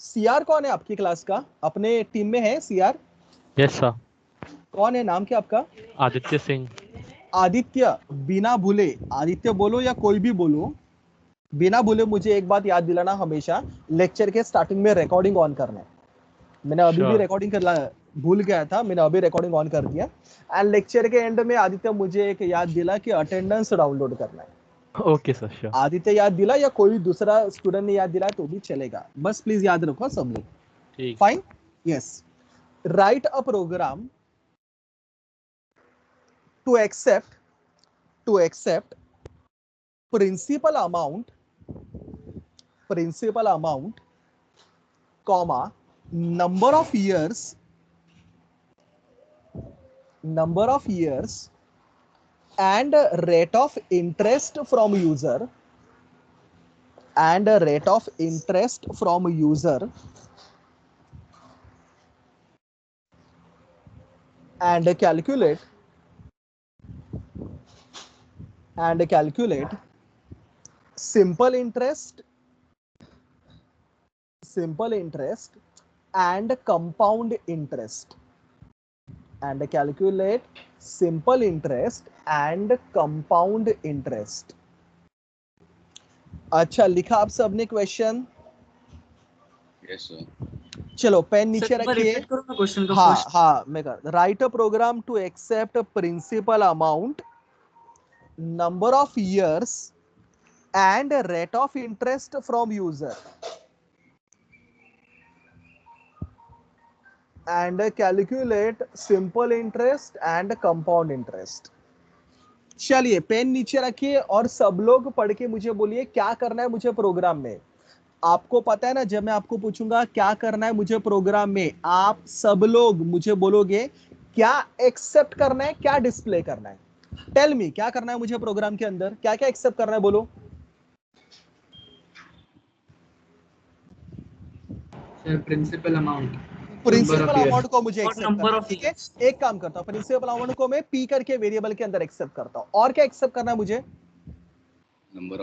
CR कौन है आपकी क्लास का? अपने टीम में है सीआर? Yes sir. कौन है, नाम क्या आपका? आदित्य सिंह। आदित्य, बिना भूले आदित्य बोलो या कोई भी बोलो, बिना भूले मुझे एक बात याद दिलाना, हमेशा लेक्चर के स्टार्टिंग में रिकॉर्डिंग ऑन करना है। मैंने अभी भी रिकॉर्डिंग करना भूल गया था, मैंने अभी रिकॉर्डिंग ऑन कर दिया। एंड लेक्चर के एंड में आदित्य मुझे एक याद दिला कि अटेंडेंस डाउनलोड करना है। Okay sir, sure. आदित्य याद दिला या कोई दूसरा स्टूडेंट ने याद दिलाया तो भी चलेगा, बस प्लीज याद रखो सब लोग। ठीक। Fine, yes. Right a program to accept principal amount comma number of years and rate of interest from user and calculate simple interest and compound interest, and calculate simple interest and compound interest. अच्छा, लिखा आप सबने question? Yes sir. चलो pen नीचे रखिए। हाँ मैं कर। Right a program to accept principal amount, number of years and rate of interest from user and calculate simple interest and compound interest. चलिए पेन नीचे रखिए और सब लोग पढ़ के मुझे बोलिए क्या करना है मुझे प्रोग्राम में। आपको पता है ना, जब मैं आपको पूछूंगा क्या करना है मुझे प्रोग्राम में, आप सब लोग मुझे बोलोगे क्या एक्सेप्ट करना है, क्या डिस्प्ले करना है। टेल मी, क्या करना है मुझे प्रोग्राम के अंदर, क्या क्या एक्सेप्ट करना है, बोलो। प्रिंसिपल अमाउंट को मुझे एक्सेप्ट करना है, ठीक है। एक काम करता हूं, प्रिंसिपल अमाउंट को मैं पी करके वेरिएबल के अंदर एक्सेप्ट करता हूं। और क्या एक्सेप्ट करना है मुझे? नंबर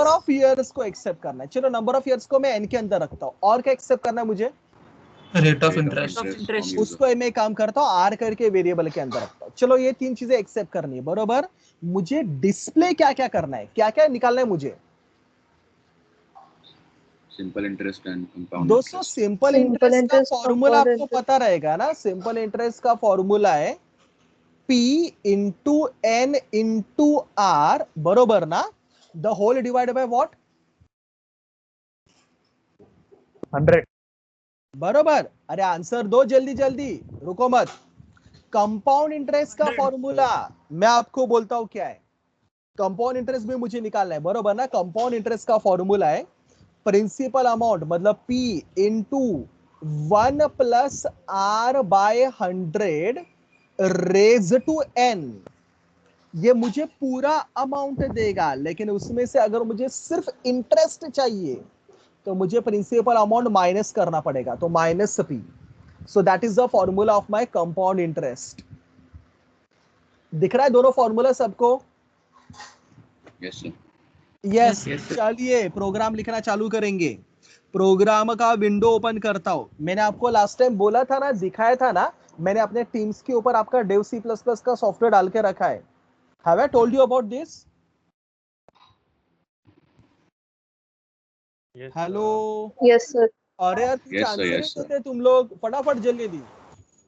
ऑफ ईयर्स को एक्सेप्ट करना है। चलो नंबर ऑफ ईयर्स को मैं एन के अंदर रखता हूं। और क्या एक्सेप्ट करना है मुझे? Rate of interest. उसको मैं काम करता हूं आर करके वेरिएबल के अंदर रखता हूं। चलो ये तीन चीजें एक्सेप्ट करनी है, बरोबर। मुझे डिस्प्ले क्या क्या करना है, क्या क्या निकालना है मुझे? Simple interest and compound. दोस्तों सिंपल इंटरेस्ट का फॉर्मूला आपको पता रहेगा ना। सिंपल इंटरेस्ट का फॉर्मूला है P into N into R, बरोबर ना। The whole divide by what? 100। बरोबर। अरे आंसर दो जल्दी जल्दी, रुको मत। कंपाउंड इंटरेस्ट का फॉर्मूला मैं आपको बोलता हूं क्या है। कंपाउंड इंटरेस्ट भी मुझे निकालना है, बरोबर ना। कंपाउंड इंटरेस्ट का फॉर्मूला है प्रिंसिपल अमाउंट मतलब P into 1 plus R by 100 raise to N। ये मुझे पूरा अमाउंट देगा, लेकिन उसमें से अगर मुझे सिर्फ इंटरेस्ट चाहिए तो मुझे प्रिंसिपल अमाउंट माइनस करना पड़ेगा, तो minus P। So that is the formula of my compound interest. दिख रहा है दोनों फॉर्मूला सबको? Yes sir. यस। चलिए प्रोग्राम लिखना चालू करेंगे। प्रोग्राम का विंडो ओपन करता हूं। मैंने आपको लास्ट टाइम बोला था ना, दिखाया था ना, मैंने अपने टीम्स के ऊपर आपका डेव C++ का सॉफ्टवेयर डाल के रखा है। Have I told you about this? Hello. Yes sir. अरे यार कुछ आंसर नहीं देते तुम लोग, फटाफट जल्दी।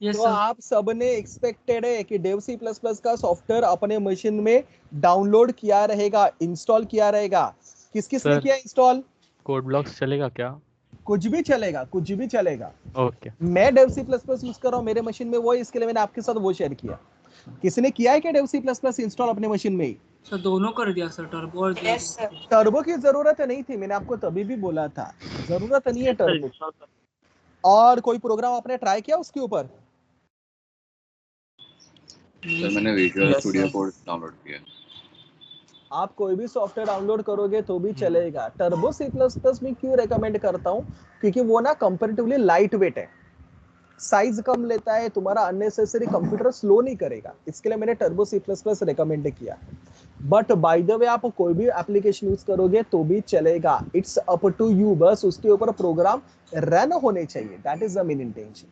तो आप सबने एक्सपेक्टेड है कि डेव C++ का सॉफ्टवेयर अपने मशीन में डाउनलोड किया रहेगा, इंस्टॉल किया रहेगा। किस किस ने किया इंस्टॉल? कोड ब्लॉक्स चलेगा क्या? कुछ भी चलेगा, कुछ भी चलेगा। ओके। मैं डेव C++ यूज कर रहा हूँ मेरे मशीन में, वो इसके लिए मैंने आपके साथ वो शेयर किया। किसने किया है क्या डेव C++ इंस्टॉल अपने मशीन में? सर दोनों कर दिया सर, टर्बो और टर्बो की जरूरत नहीं थी, मैंने आपको तभी भी बोला था जरूरत नहीं है टर्बो। और कोई प्रोग्राम आपने ट्राई किया उसके ऊपर? सर मैंने विजुअल स्टूडियो कोड डाउनलोड किया। आप कोई भी सॉफ्टवेयर डाउनलोड करोगे तो भी चलेगा। टर्बो C++ में क्यों रेकमेंड करता हूं? क्योंकि वो ना कंपैरेटिवली लाइट वेट है, साइज कम लेता है, तुम्हारा अननेसेसरी कंप्यूटर स्लो नहीं करेगा, इसके लिए मैंने टर्बो C++ रेकमेंड किया। बट बाय द वे आप कोई भी एप्लीकेशन यूज करोगे तो भी चलेगा, इट्स अप टू यू, बस उसके ऊपर प्रोग्राम रन होने चाहिए, that is the main intention.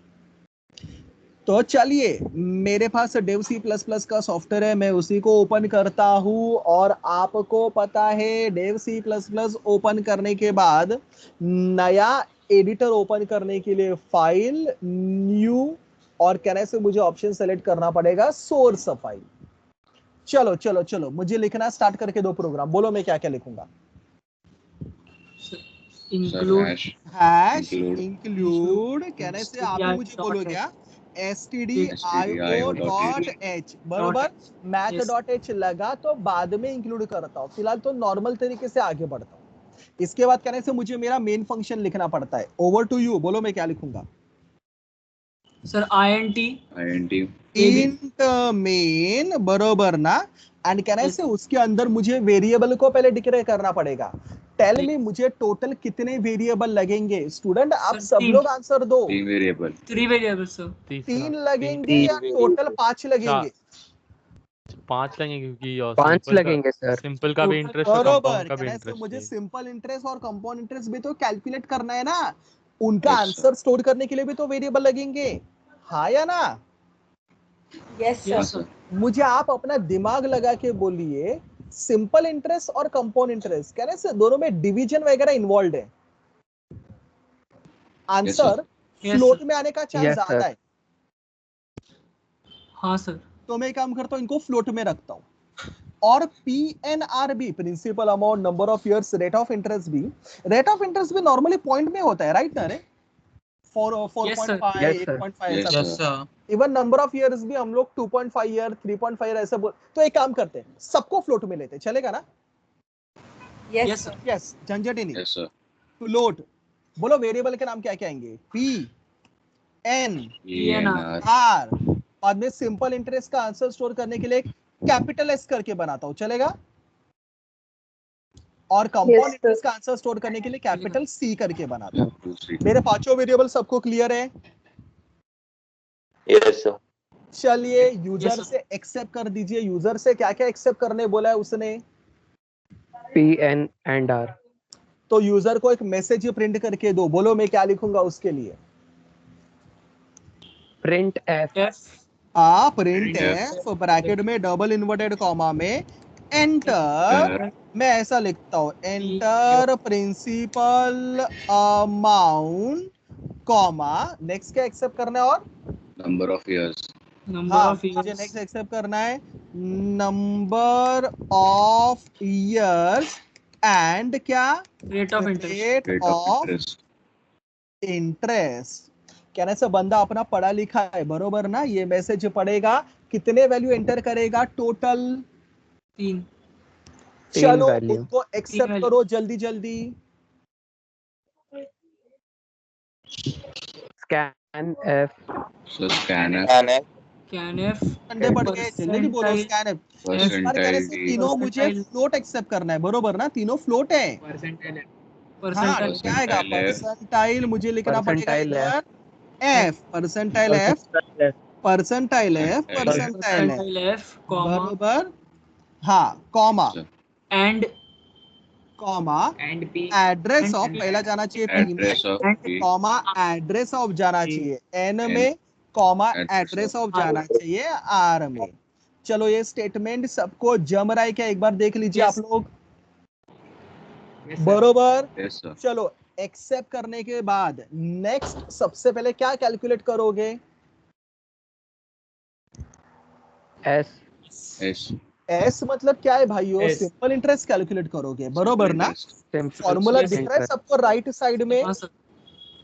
तो चलिए, मेरे पास डेव सी प्लस प्लस का सॉफ्टवेयर है, मैं उसी को ओपन करता हूं, और आपको पता है Dev C plus plus open करने के बाद नया एडिटर ओपन करने के लिए फाइल, न्यू, और कहने से मुझे ऑप्शन सेलेक्ट करना पड़ेगा सोर्स फाइल। चलो चलो चलो, मुझे लिखना स्टार्ट करके दो प्रोग्राम, बोलो मैं क्या क्या लिखूंगा। इंक्लूड हैश इंक्लूड कहने से आप ही मुझे बोलो क्या, stdio.h, बरोबर, math.h लगा तो बाद में इंक्लूड करता हूँ, फिलहाल तो नॉर्मल तरीके से आगे बढ़ता हूँ। इसके बाद कहने से मुझे मेरा मेन फंक्शन लिखना पड़ता है। ओवर टू यू, बोलो मैं क्या लिखूंगा। सर int इंट मेन, बरोबर ना, एंड कहने से उसके अंदर मुझे वेरिएबल को पहले डिक्लेयर करना पड़ेगा। टेल मी मुझे टोटल कितने वेरिएबल लगेंगे। स्टूडेंट आप सर, सब तीन। लोग आंसर दो। 3 वेरिएबल 3 वेरिएबल्स सर। 3 लगेंगे या टोटल 5 लगेंगे? 5 लगेंगे क्योंकि 5 लगेंगे सर। सिंपल का भी इंटरेस्ट और बरोबर, कंपाउंड का भी कहने से इंटरेस्ट मुझे चाहिए। सिंपल इंटरेस्ट और कंपाउंड इंटरेस्ट भी तो कैलकुलेट करना है ना, उनका Yes, आंसर स्टोर करने के लिए भी तो वेरिएबल लगेंगे, हाँ या ना? Yes sir. मुझे आप अपना दिमाग लगा के बोलिए, सिंपल इंटरेस्ट और कंपाउंड इंटरेस्ट कहने से दोनों में डिवीजन वगैरह इन्वॉल्व है, आंसर Yes, फ्लोट sir. में आने का चांस Yes, ज्यादा sir. है। हाँ सर। तो मैं काम करता हूँ, इनको फ्लोट में रखता हूँ। और PNRB, principal amount, number of years, rate of interest भी, रेट ऑफ इंटरेस्ट भी नॉर्मली पॉइंट में होता है, राइट ना रे? 4.5, Yes, sir. 8.5 Yes, ऐसा। sir. Even number of years भी हम लोग 2.5 ईयर, 3.5 ऐसे बोल, तो एक काम करते हैं, सबको फ्लोट में लेते हैं, चलेगा ना? Yes sir. यस, झंझट ही नहीं। Yes, sir. फ्लोट, बोलो वेरिएबल के नाम क्या क्या आएंगे? PNR. आर, बाद में सिंपल इंटरेस्ट का आंसर स्टोर करने के लिए कैपिटल एस करके बनाता हूं, चलेगा? और कंपाउंड इंटरेस्ट का आंसर स्टोर करने के लिए कैपिटल सी करके बनाता हूं। 2, 3. मेरे पांचों वेरिएबल सबको क्लियर है? Yes sir. चलिए यूजर Yes, sir. से एक्सेप्ट कर दीजिए। यूजर से क्या क्या एक्सेप्ट करने बोला है उसने? PN and R. तो यूजर को एक मैसेज प्रिंट करके दो, बोलो मैं क्या लिखूंगा उसके लिए? Print F. Print F, bracket में डबल इन्वर्टेड कॉमा में एंटर, मैं ऐसा लिखता हूं, enter principal amount comma, next क्या एक्सेप्ट करना है? और Number of years. Number of मुझे इयर्स नेक्स्ट एक्सेप्ट करना है नंबर ऑफ इयर्स एंड क्या? Rate of interest. Rate Rate of of interest. Interest. कहने से बंदा अपना पढ़ा लिखा है, बरोबर ना? ये मैसेज पढ़ेगा, कितने वैल्यू एंटर करेगा? टोटल 3। चलो value. उनको एक्सेप्ट value. करो जल्दी जल्दी। Scan F. So scanner. Can F ठंडे पड़ गए, जल्दी जल्दी बोलो। स्कैन है। इस बार कहने से Percentile. तीनों मुझे Percentile. फ्लोट एक्सेप्ट करना है, बरोबर ना? तीनों फ्लोट है। हाँ, परसेंटाइल क्या आएगा? Percentile F. परसेंटाइल मुझे लिखना पड़ेगा Percentile इधर F, percentile F, percentile F, percentile F, percentile F comma बरोबर। हाँ, comma, Sir. And comma, and P address of पहला जाना चाहिए पी में, Address of P. Comma address of जाना चाहिए एन N. में, comma Address address of of जाना चाहिए आर में। चलो ये स्टेटमेंट सबको जम रहा है क्या? एक बार देख लीजिए Yes. आप लोग, बरोबर। Yes, sir. चलो एक्सेप्ट करने के बाद नेक्स्ट सबसे पहले क्या कैलकुलेट करोगे? S. S. एस मतलब क्या है भाइयों? S. सिंपल इंटरेस्ट कैलकुलेट करोगे, बरोबर ना? Interest. Simple फॉर्मूला Yes, दिख रहा है interest. सबको राइट साइड में? हाँ सर।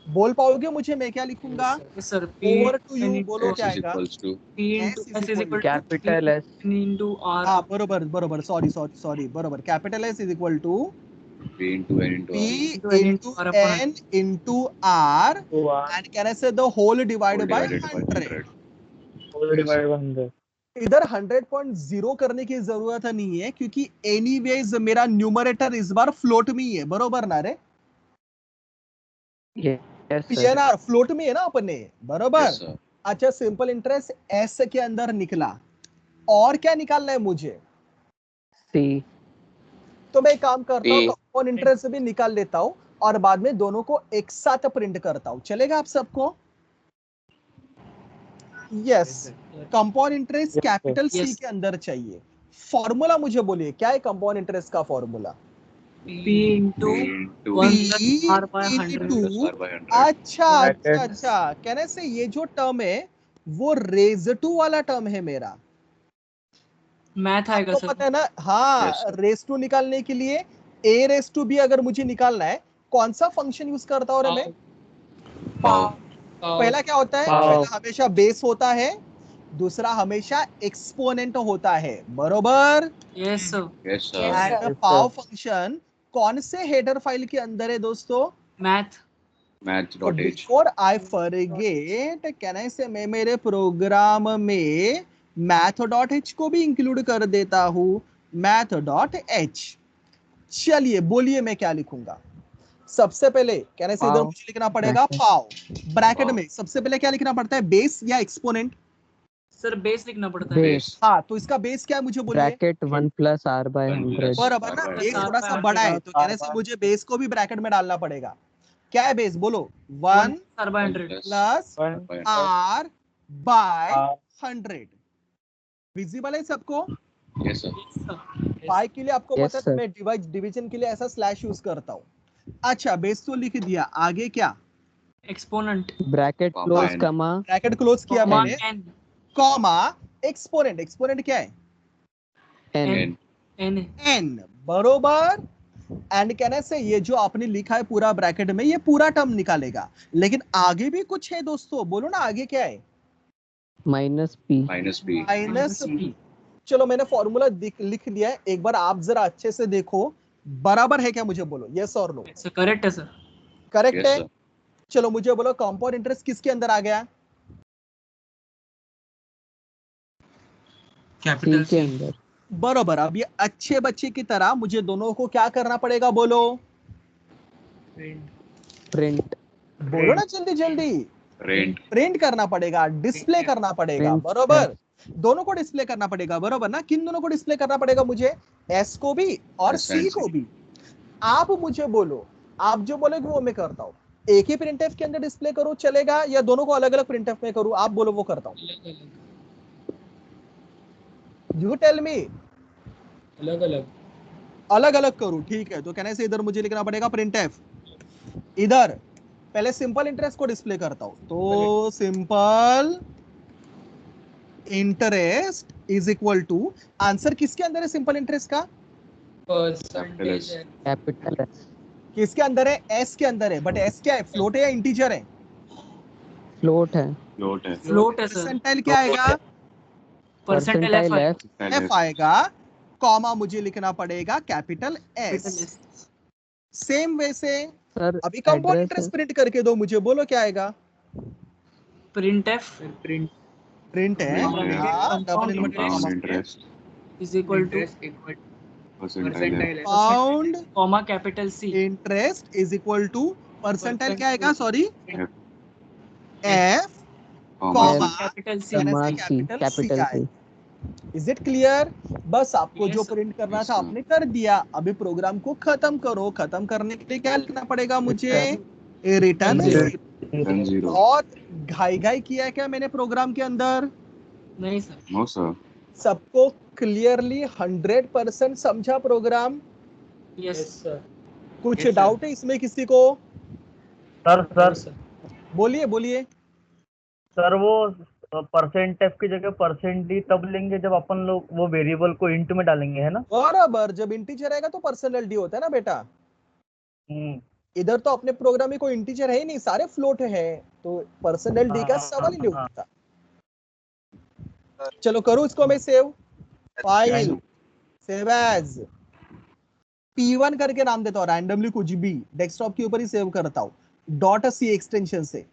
बोल पाओगे मुझे मैं क्या लिखूंगा? Yes sir. P over to you, बोलो S क्या is आएगा? equals to P into S is S is equal equal to Capital S. Into R. हाँ बरोबर बरोबर, सॉरी बरोबर, capital S is equal to P into N into P R. into N into R and can I say the whole divided Whole by divided by 100. 100. इधर 100.0 करने की जरूरत नहीं है क्योंकि एनीवेज मेरा न्यूमरेटर इस बार फ्लोट में ही है, बरोबर ना रे? Yes, sir. पीएनआर फ्लोट में है ना अपने, बरोबर। Yes, sir. अच्छा, सिंपल इंटरेस्ट एस के अंदर निकला, और क्या निकालना है मुझे? C. तो मैं एक काम करता हूँ, A. कंपाउंड इंटरेस्ट भी निकाल लेता हूँ और बाद में दोनों को एक साथ प्रिंट करता हूँ, चलेगा आप सबको? Yes, compound interest capital C Yes. के अंदर चाहिए। फॉर्मूला मुझे बोलिए, क्या है कंपाउंड इंटरेस्ट का formula? P into into 1 plus P R by 100. into R by 100. अच्छा अच्छा Brackets. अच्छा, कहने से ये जो टर्म है वो रेज टू वाला टर्म है मेरा, मैथ आएगा आपको सर। पता है ना? हाँ, Yes, sir. रेज टू निकालने के लिए ए रेज टू बी अगर मुझे निकालना है, कौन सा फंक्शन यूज करता हूँ मैं? Power. पहला क्या होता है? Power. पहला हमेशा बेस होता है, दूसरा हमेशा एक्सपोनेंट होता है, बरोबर? Yes sir. Yes, sir. And Yes, power sir. Function कौन से हेडर फाइल के अंदर है दोस्तों? Math. Math.h. Before I forget, can I से मैं मेरे प्रोग्राम में math.h को भी इंक्लूड कर देता हूं, math.h। चलिए बोलिए मैं क्या लिखूंगा? सबसे पहले कहने से इधर पाव, मुझे लिखना पड़ेगा bracket. पाव, ब्रैकेट पाव। में सबसे पहले क्या लिखना पड़ता है? बेस या एक्सपोनेंट? सर बेस लिखना पड़ता है। Base. हाँ, तो इसका बेस क्या है मुझे बोलिए? Bracket 1 plus R by 1 100. plus बराबर ना, R by बेस 100. थोड़ा सा बड़ा है तो कहने से मुझे बेस को भी ब्रैकेट में डालना पड़ेगा। क्या है बेस? बोलो। 1 R by 100. Plus One by 100. R by R. 100। Visible है सबको? Yes, sir. Yes sir. पाई के लिए आपको Yes, पता है sir. मैं डिवीजन के लिए ऐसा स्लैश यूज करता हूँ। अच्छा, बेस तो लिख दिया, आगे क्या? Exponent. Bracket Comma close N. comma bracket close किया Comma मैंने, N. Comma exponent. एक्सपोनेंट क्या है? N. N. N. एन, बरोबर? एंड कहने से ये जो आपने लिखा है पूरा ब्रैकेट में, ये पूरा टर्म निकालेगा, लेकिन आगे भी कुछ है दोस्तों, बोलो ना आगे क्या है? minus P. Minus B. Minus P. P. चलो मैंने फॉर्मूला लिख दिया है, एक बार आप जरा अच्छे से देखो, बराबर है क्या मुझे बोलो, यस और नो? Sir correct है सर। करेक्ट Yes, है? sir. चलो मुझे बोलो कंपाउंड इंटरेस्ट किसके अंदर आ गया? C के अंदर. बरोबर। अब ये अच्छे बच्चे की तरह मुझे दोनों को क्या करना पड़ेगा, बोलो Print. बोलो ना जल्दी जल्दी। Rent. प्रिंट करना पड़ेगा, डिस्प्ले करना पड़ेगा, Print. बरोबर? दोनों को डिस्प्ले करना पड़ेगा, बरोबर ना? किन दोनों को डिस्प्ले करना पड़ेगा मुझे? एस को भी और S सी and को C. भी। आप मुझे बोलो, आप जो बोलेगे वो मैं करता हूँ। एक ही प्रिंटफ के अंदर डिस्प्ले करूँ चलेगा, या दोनों को अलग अलग प्रिंटफ में करूँ? आप बोलो, वो करता हूँ। You tell me. अलग अलग। अलग अलग करूँ, ठीक है। तो कहने से इधर मुझे लिखना पड़ेगा प्रिंटफ, इधर पहले सिंपल इंटरेस्ट को डिस्प्ले करता हूं, तो simple interest is equal to, answer किसके अंदर है सिंपल इंटरेस्ट का? Capital S. Capital S. किसके अंदर है? एस के अंदर है। बट एस क्या है? फ्लोट है या इंटीजर है? Float है. Float है. Float है सर। परसेंटाइल क्या आएगा? परसेंटाइल F Percentile आएगा। F. एफ आएगा, कॉमा मुझे लिखना पड़ेगा कैपिटल एस। सेम वे से Sir, अभी कंपाउंड address इंटरेस्ट है. प्रिंट करके दो मुझे, बोलो क्या आएगा? Print F. प्रिंट है, Print है. हाँ, double inverted Compound comma interest. is equal to Percentile F. Compound comma capital C. Interest is equal to percentile क्या आएगा? Sorry, F. F Comma comma C. Capital C. कहने Comma से C. Capital Capital C C. Is it clear? बस आपको Yes, जो sir. Print करना Yes, था sir. आपने कर दिया, अभी प्रोग्राम को खत्म करो। खत्म करने के लिए क्या लिखना पड़ेगा मुझे? Return Zero. Zero. Then zero. बहुत घाई घाई किया है क्या मैंने प्रोग्राम के अंदर? नहीं सर। No, sir. सबको क्लियरली 100% समझा प्रोग्राम? Yes sir. कुछ Yes, sir. डाउट है इसमें किसी को? सर बोलिए बोलिए। सर वो परसेंट एफ की जगह परसेंट डी तब लेंगे जब अपन लोग वो वेरिएबल को इंट में डालेंगे, है ना? बराबर, जब इंटीजर आएगा तो पर्सनल डी होता है ना बेटा। इधर तो अपने प्रोग्राम में कोई इंटीजर है ही नहीं, सारे फ्लोट है, तो पर्सनल डी का सवाल ही नहीं उठता। चलो करो इसको मैं save, file save as P1 करके नाम देता हूँ, रैंडमली कुछ भी डेस्कटॉप के ऊपर ही सेव करता हूँ, .c एक्सटेंशन से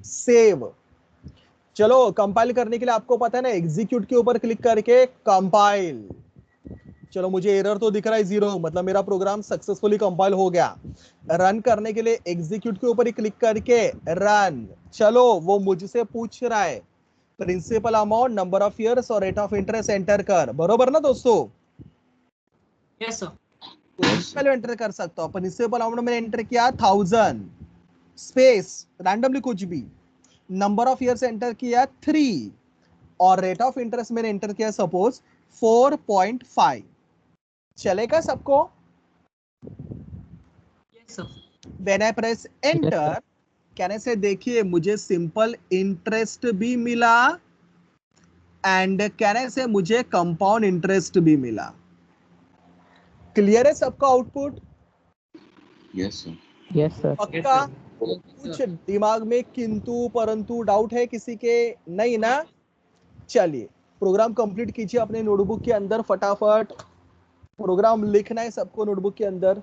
सेव। चलो कंपाइल करने के लिए आपको पता है ना, एग्जीक्यूट के ऊपर क्लिक करके कंपाइल। चलो मुझे एरर तो दिख रहा है 0, मतलब मेरा प्रोग्राम सक्सेसफुली कंपाइल हो गया। रन करने के लिए एग्जीक्यूट के ऊपर ही क्लिक करके रन। चलो वो मुझसे पूछ रहा है principal amount, number of years और रेट ऑफ इंटरेस्ट एंटर कर, बरोबर ना दोस्तों? Yes sir. पहले एंटर कर सकता हूँ, प्रिंसिपल अमाउंट मैंने एंटर किया 1000, स्पेस रैंडमली कुछ भी, नंबर ऑफ इयर्स एंटर किया 3 और रेट ऑफ इंटरेस्ट मैंने एंटर किया सपोज 4.5। चलेगा सबको? Yes sir. When I press enter कहने से देखिए मुझे सिंपल इंटरेस्ट भी मिला एंड कहने से मुझे कंपाउंड इंटरेस्ट भी मिला। क्लियर है सबका output? Yes sir. Yes sir. पक्का? कुछ दिमाग में किंतु परंतु डाउट है किसी के? नहीं ना? चलिए प्रोग्राम कंप्लीट कीजिए अपने नोटबुक के अंदर, फटाफट प्रोग्राम लिखना है सबको नोटबुक के अंदर।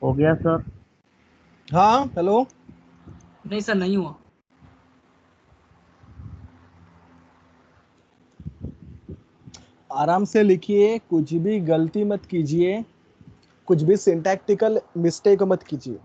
हो गया सर। हाँ हेलो, नहीं सर, नहीं हुआ। आराम से लिखिए, कुछ भी गलती मत कीजिए, कुछ भी सिंटैक्टिकल मिस्टेक मत कीजिए।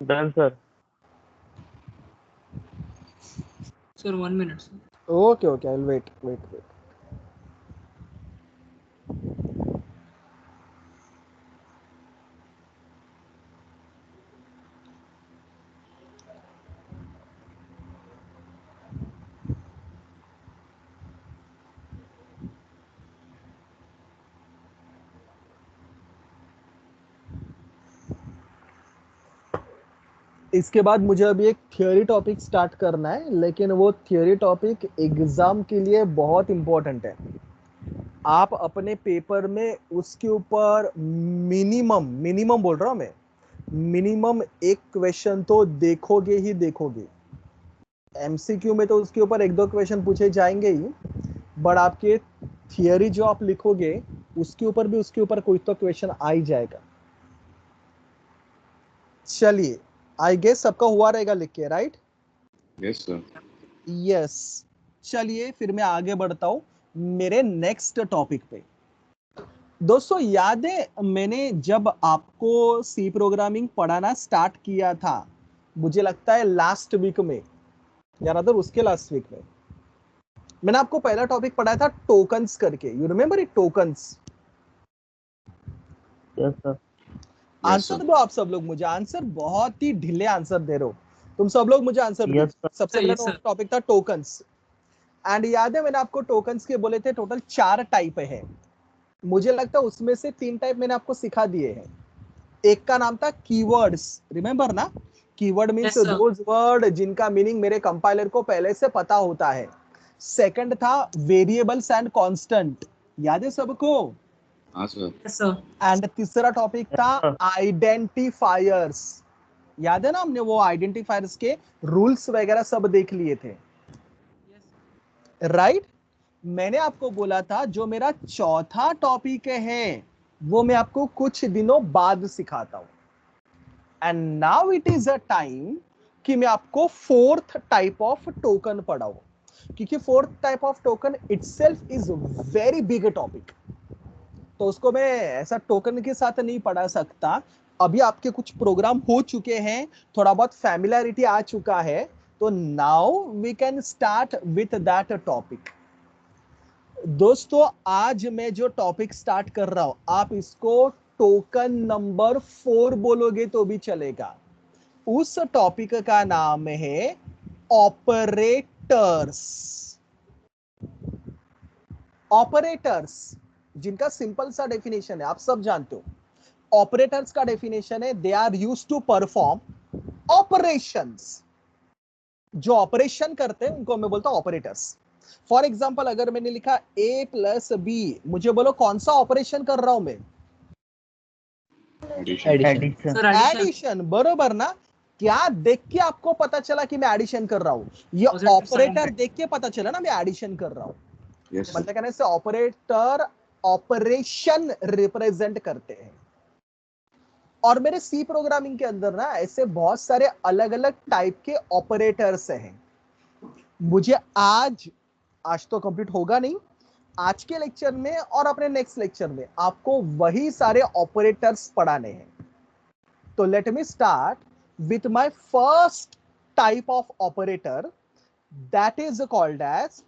Done sir. Sir 1 minute sir. Okay okay, I will wait wait wait. इसके बाद मुझे अभी एक थियोरी टॉपिक स्टार्ट करना है, लेकिन वो थियोरी टॉपिक एग्जाम के लिए बहुत इंपॉर्टेंट है। आप अपने पेपर में उसके ऊपर मिनिमम मिनिमम बोल रहा हूं मैं, मिनिमम एक क्वेश्चन तो देखोगे ही देखोगे। एमसीक्यू में तो उसके ऊपर 1-2 क्वेश्चन पूछे जाएंगे ही, बट आपके थियोरी जो आप लिखोगे उसके ऊपर भी उसके ऊपर कोई तो क्वेश्चन आ ही जाएगा। चलिए, आई गेस सबका हुआ रहेगा लिख के, राइट? Yes sir. यस। चलिए फिर मैं आगे बढ़ता हूं मेरे नेक्स्ट टॉपिक पे। दोस्तों याद है मैंने जब आपको सी प्रोग्रामिंग पढ़ाना स्टार्ट किया था, मुझे लगता है लास्ट वीक में या रादर उसके लास्ट वीक में, मैंने आपको पहला टॉपिक पढ़ाया था टोकन्स करके। You remember it? Tokens. Yes sir. Answer दो आप सब लोग मुझे, आंसर बहुत ही ढीले आंसर दे रहे हो तुम सब लोग, मुझे आंसर दो। Yes, sir. सबसे Yes, पहला sir. टॉपिक था टोकन्स, एंड याद है मैंने आपको टोकन्स के बोले थे टोटल 4 टाइप है। मुझे लगता है उसमें से 3 टाइप मैंने आपको सिखा दिए हैं। एक का नाम था कीवर्ड्स, रिमेंबर ना? Keyword means Yes, sir. Those word जिनका मीनिंग मेरे कंपाइलर को पहले से पता होता है। सेकंड था वेरिएबल्स एंड कांस्टेंट, याद है सबको? हाँ सर। Yes, sir. एंड तीसरा टॉपिक था आइडेंटिफायर्स, याद है ना? हमने वो आइडेंटिफायर्स के रूल्स वगैरह सब देख लिए थे, Yes. राइट? मैंने आपको बोला था जो मेरा चौथा टॉपिक है वो मैं आपको कुछ दिनों बाद सिखाता हूं। And now it is a time कि मैं आपको फोर्थ टाइप ऑफ टोकन पढ़ाऊं, क्योंकि fourth type of token itself is very big topic, तो उसको मैं ऐसा टोकन के साथ नहीं पढ़ा सकता। अभी आपके कुछ प्रोग्राम हो चुके हैं, थोड़ा बहुत फैमिलियरिटी आ चुका है, तो now we can start with that topic. दोस्तों आज मैं जो टॉपिक स्टार्ट कर रहा हूं, आप इसको टोकन नंबर 4 बोलोगे तो भी चलेगा। उस टॉपिक का नाम है ऑपरेटर्स। ऑपरेटर्स जिनका सिंपल सा डेफिनेशन है, आप सब जानते हो। ऑपरेटर्स का डेफिनेशन है they are used to perform operations. जो ऑपरेशन करते हैं उनको मैं बोलता हूं ऑपरेटर्स। फॉर एग्जाम्पल अगर मैंने लिखा a प्लस बी, मुझे बोलो कौन सा ऑपरेशन कर रहा हूं मैं? Addition. Addition. Sir, addition. Addition, बरोबर ना? क्या देख के आपको पता चला कि मैं एडिशन कर रहा हूं? ये Positive sign ऑपरेटर है. देख के पता चला ना मैं एडिशन कर रहा हूं। यस मतलब सर। कहने से ऑपरेटर ऑपरेशन रिप्रेजेंट करते हैं। और मेरे सी प्रोग्रामिंग के अंदर ना ऐसे बहुत सारे अलग अलग टाइप के ऑपरेटर्स हैं। मुझे आज तो कंप्लीट होगा नहीं, आज के लेक्चर में और अपने नेक्स्ट लेक्चर में आपको वही सारे ऑपरेटर्स पढ़ाने हैं। तो let me start with my first type of operator, that is called as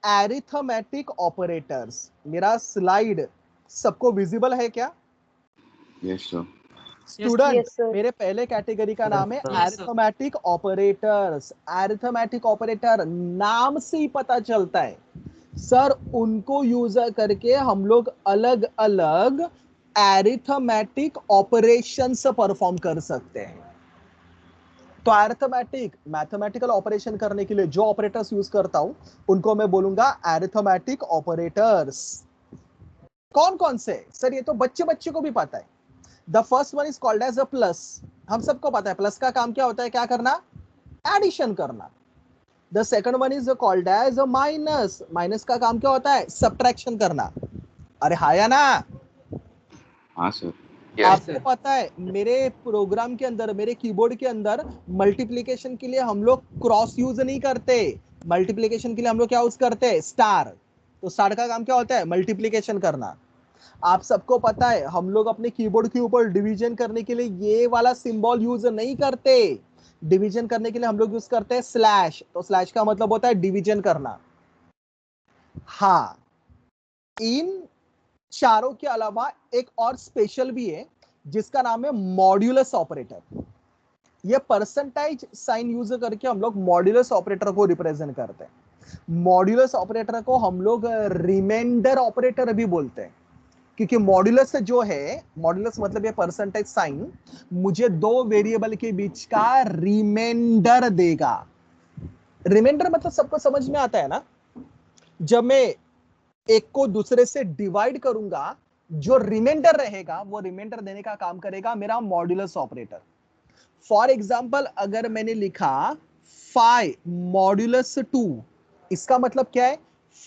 arithmetic operators. मेरा स्लाइड सबको विजिबल है क्या? Yes sir. Student Yes, sir. मेरे पहले कैटेगरी का नाम है Yes, sir. Arithmetic operators. Arithmetic operator नाम से ही पता चलता है सर, उनको यूज करके हम लोग अलग अलग अरिथमेटिक ऑपरेशंस परफॉर्म कर सकते हैं। तो अरिथमेटिक मैथमेटिकल ऑपरेशन करने के लिए जो ऑपरेटर्स यूज करता हूं उनको मैं बोलूंगा अरिथमेटिक ऑपरेटर्स। कौन कौन से? सर ये तो बच्चे बच्चे को भी पता है। The first one is called as a plus. हम सबको पता है प्लस का काम क्या होता है, क्या करना? एडिशन करना। The second one is called as a minus. Minus का काम क्या होता है? सब्ट्रैक्शन करना। अरे हाया ना? हाँ सर। आपको पता है मेरे प्रोग्राम के अंदर, मेरे कीबोर्ड के अंदर मल्टीप्लिकेशन के लिए हम लोग क्रॉस यूज नहीं करते, मल्टीप्लिकेशन के लिए हम लोग क्या यूज करते हैं? स्टार। तो स्टार का काम क्या होता है? मल्टीप्लिकेशन करना। आप सबको पता है हम लोग अपने कीबोर्ड के ऊपर डिवीजन करने के लिए ये वाला सिंबल यूज नहीं करते, डिवीजन करने के लिए हम लोग यूज करते हैं स्लैश। तो स्लैश का मतलब होता है डिवीजन करना। हाँ, इन चारों के अलावा एक और स्पेशल भी है जिसका नाम है मॉड्यूलस ऑपरेटर। ये परसेंटेज साइन यूज करके हम लोग मॉड्यूलस ऑपरेटर को रिप्रेजेंट करते हैं। मॉड्यूलस ऑपरेटर को हम लोग रिमाइंडर ऑपरेटर भी बोलते हैं, क्योंकि मॉड्यूलस जो है, मॉड्यूलस मतलब ये परसेंटेज साइन मुझे दो वेरिएबल के बीच का रिमाइंडर देगा। रिमाइंडर मतलब सबको समझ में आता है ना? जब मैं एक को दूसरे से डिवाइड करूंगा, जो रिमाइंडर रहेगा वो रिमाइंडर देने का काम करेगा मेरा मॉड्यूलस ऑपरेटर। फॉर एग्जांपल अगर मैंने लिखा 5 मॉड्यूलस 2, इसका मतलब क्या है?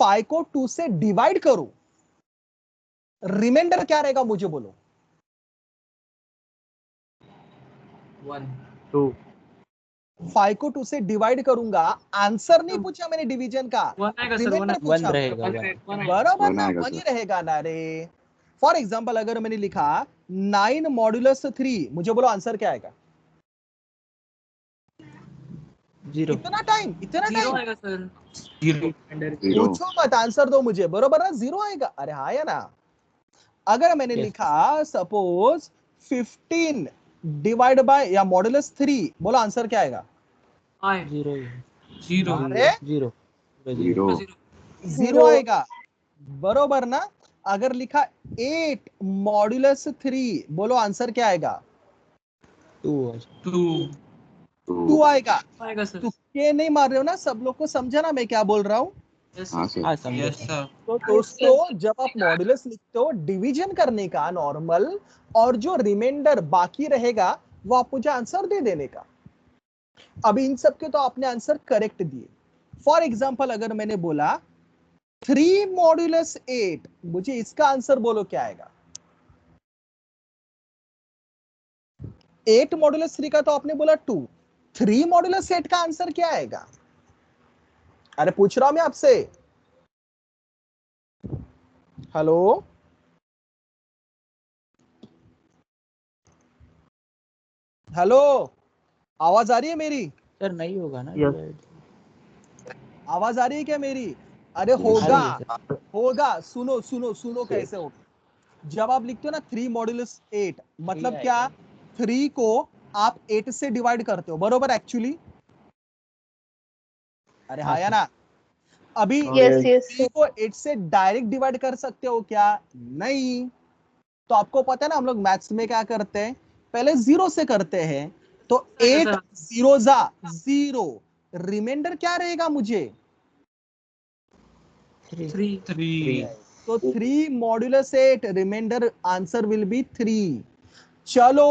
5 को 2 से डिवाइड करो, रिमाइंडर क्या रहेगा मुझे बोलो? 1. 2 5 को 2 से डिवाइड करूंगा, आंसर नहीं पूछा मैंने डिवीजन का, 1 आएगा सर. रिमाइंडर 1 पूछा। रहेगा, आएगा. बराबर वन ना? आएगा वही सर। रहेगा ना रे। फॉर एग्जाम्पल अगर मैंने लिखा 9 मॉड्यूलस 3, मुझे बोलो आंसर क्या आएगा? 0 इतना टाइम जीरो आएगा सर। 0 जीरो पूछो मत, आंसर दो मुझे, बरोबर ना? 0 आएगा। अरे हाँ या ना? अगर मैंने Yes. लिखा सपोज 15 डिवाइड बाय या मॉड्यूलस 3, बोलो आंसर क्या आएगा? आए 0 जीरो अरे 0 जीरो 0 आएगा, बरोबर ना? अगर लिखा 8 मॉड्यूलस 3, बोलो आंसर क्या आएगा? 2 टू 2 आएगा। आएगा सर। तुक्के नहीं मार रहे हो ना? सब लोग को समझा ना मैं क्या बोल रहा हूँ? यस हाँ सर। सर हाँ समझे यस सर। तो दोस्तों जब आप मॉड्यूलस लिखते हो, डिवीजन करने का नॉर्मल, और जो रिमाइंडर बाकी रहेगा वो आप मुझे आंसर दे देने का। अभी इन सब के तो आपने आंसर करेक्ट दिए। फॉर एग्जांपल अगर मैंने बोला 3 मॉड्यूलस 8, मुझे इसका आंसर बोलो क्या आएगा? 8 मॉड्यूलस 3 का तो आपने बोला 2, 3 मॉड्यूलस 8 का आंसर क्या आएगा? अरे पूछ रहा हूं मैं आपसे। हेलो, हेलो, आवाज आ रही है मेरी? सर नहीं होगा ना Yes. divide? आवाज आ रही है क्या मेरी? अरे आ होगा, रही है सर। होगा। सुनो सुनो सुनो कैसे होगा। जब आप लिखते हो ना 3 मॉड्यूलस 8, मतलब आएगा। क्या? 3 को आप 8 से डिवाइड करते हो, बरोबर? एक्चुअली अरे हाँ हाँ या सर। ना? अभी Yes, 3 को 8 से डायरेक्ट डिवाइड कर सकते हो क्या? नहीं। तो आपको पता है ना हम लोग मैथ्स में क्या करते हैं, पहले 0 से करते हैं। तो 8 0 जा 0, रिमाइंडर क्या रहेगा मुझे? 3 थ्री तो 3 modulus 8, remainder answer will be 3। चलो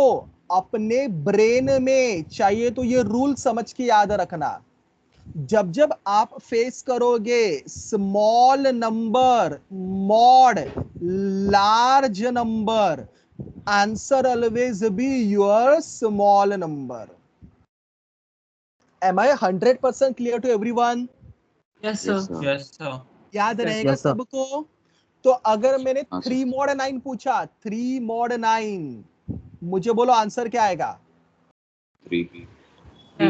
अपने ब्रेन में चाहिए तो ये रूल समझ के याद रखना, जब जब आप फेस करोगे small number mod large number, answer always be your small number. Am I 100% clear to everyone? Yes Yes, sir. sir. Yes sir. याद Yes, रहेगा yes, sir. सबको? तो अगर मैंने हाँ, sir. 3 मॉड 9 पूछा, 3 मॉड 9, मुझे बोलो आंसर क्या आएगा? 3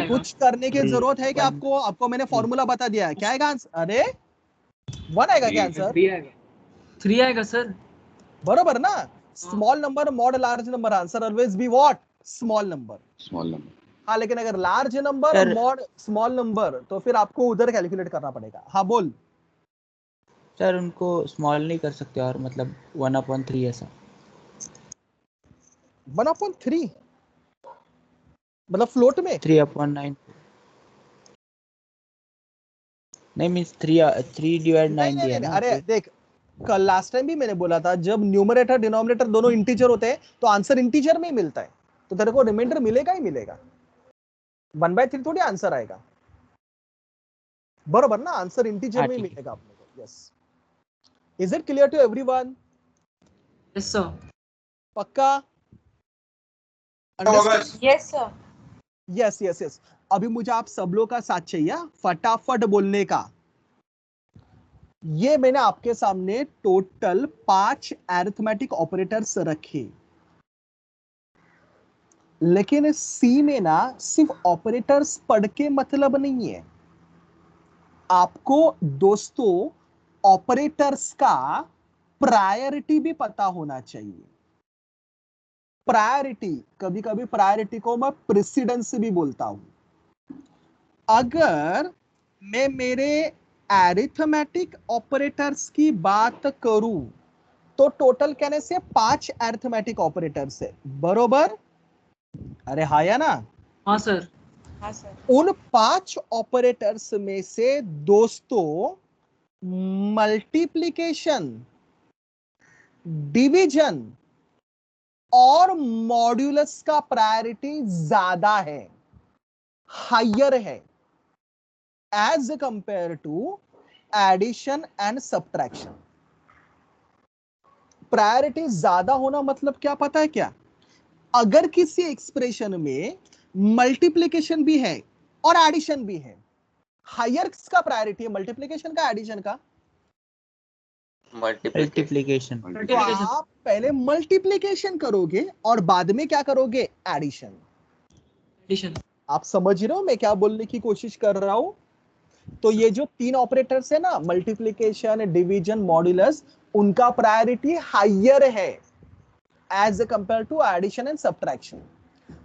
कुछ करने की Three. जरूरत है कि 1 आपको? आपको मैंने फॉर्मूला बता दिया है। क्या आएगा आंसर? अरे 1 आएगा क्या आंसर? थ्री आएगा सर। बरोबर ना? Small number mod large number, answer always be what? Small number. Small number हाँ, लेकिन अगर large number Sir- mod small number, तो फिर आपको उधर कैलकुलेट करना पड़ेगा। हाँ बोल। सर उनको स्मॉल नहीं कर सकते और मतलब 1/3 ऐसा? 1/3 मतलब फ्लोट में? 3/9 नहीं मीन्स 3/9 नहीं दिया नहीं, ना अरे तो देख, कल लास्ट टाइम भी मैंने बोला था, जब न्यूमरेटर डिनोमिनेटर दोनों इंटीजर होते हैं तो आंसर इंटीजर में ही मिलता है, तो तेरे को रिमाइंडर मिलेगा ही मिलेगा। 1/3 थोड़ी आंसर आएगा, बरोबर ना? आंसर इंटीजर हाँ, में ही ठीक है। मिलेगा अपने को। Yes, is it clear to everyone? Yes sir. पक्का? Yes sir. Yes yes yes. अभी मुझे आप सब लोग का साथ चाहिए, फटाफट बोलने का। ये मैंने आपके सामने टोटल 5 अरिथमेटिक ऑपरेटर्स रखे, लेकिन सी में ना सिर्फ ऑपरेटर्स पढ़ के मतलब नहीं है। आपको दोस्तों ऑपरेटर्स का प्रायोरिटी भी पता होना चाहिए। प्रायोरिटी, कभी कभी प्रायोरिटी को मैं प्रेसिडेंस भी बोलता हूं। अगर मैं मेरे अरिथमेटिक ऑपरेटर्स की बात करूं तो टोटल कहने से 5 अरिथमेटिक ऑपरेटर्स है, बरोबर? अरे हाँ या ना? हाँ सर। हाँ सर। उन 5 ऑपरेटर्स में से दोस्तों मल्टीप्लिकेशन, डिवीजन और मॉड्यूलस का प्रायोरिटी ज्यादा है, हायर है, as compare to addition and subtraction. Priority ज्यादा होना मतलब क्या पता है क्या? अगर किसी एक्सप्रेशन में मल्टीप्लिकेशन भी है और एडिशन भी है, हायर किसका प्रायोरिटी है, मल्टीप्लिकेशन का, एडिशन का? मल्टीप्लिकेशन। तो Multiplication. आप पहले मल्टीप्लिकेशन करोगे और बाद में क्या करोगे, एडिशन। Addition. आप समझ रहे हो मैं क्या बोलने की कोशिश कर रहा हूं? तो ये जो तीन ऑपरेटर्स है ना, मल्टीप्लिकेशन, डिवीजन, मॉड्यूलस, उनका प्रायोरिटी हाइयर है as compare to addition and subtraction.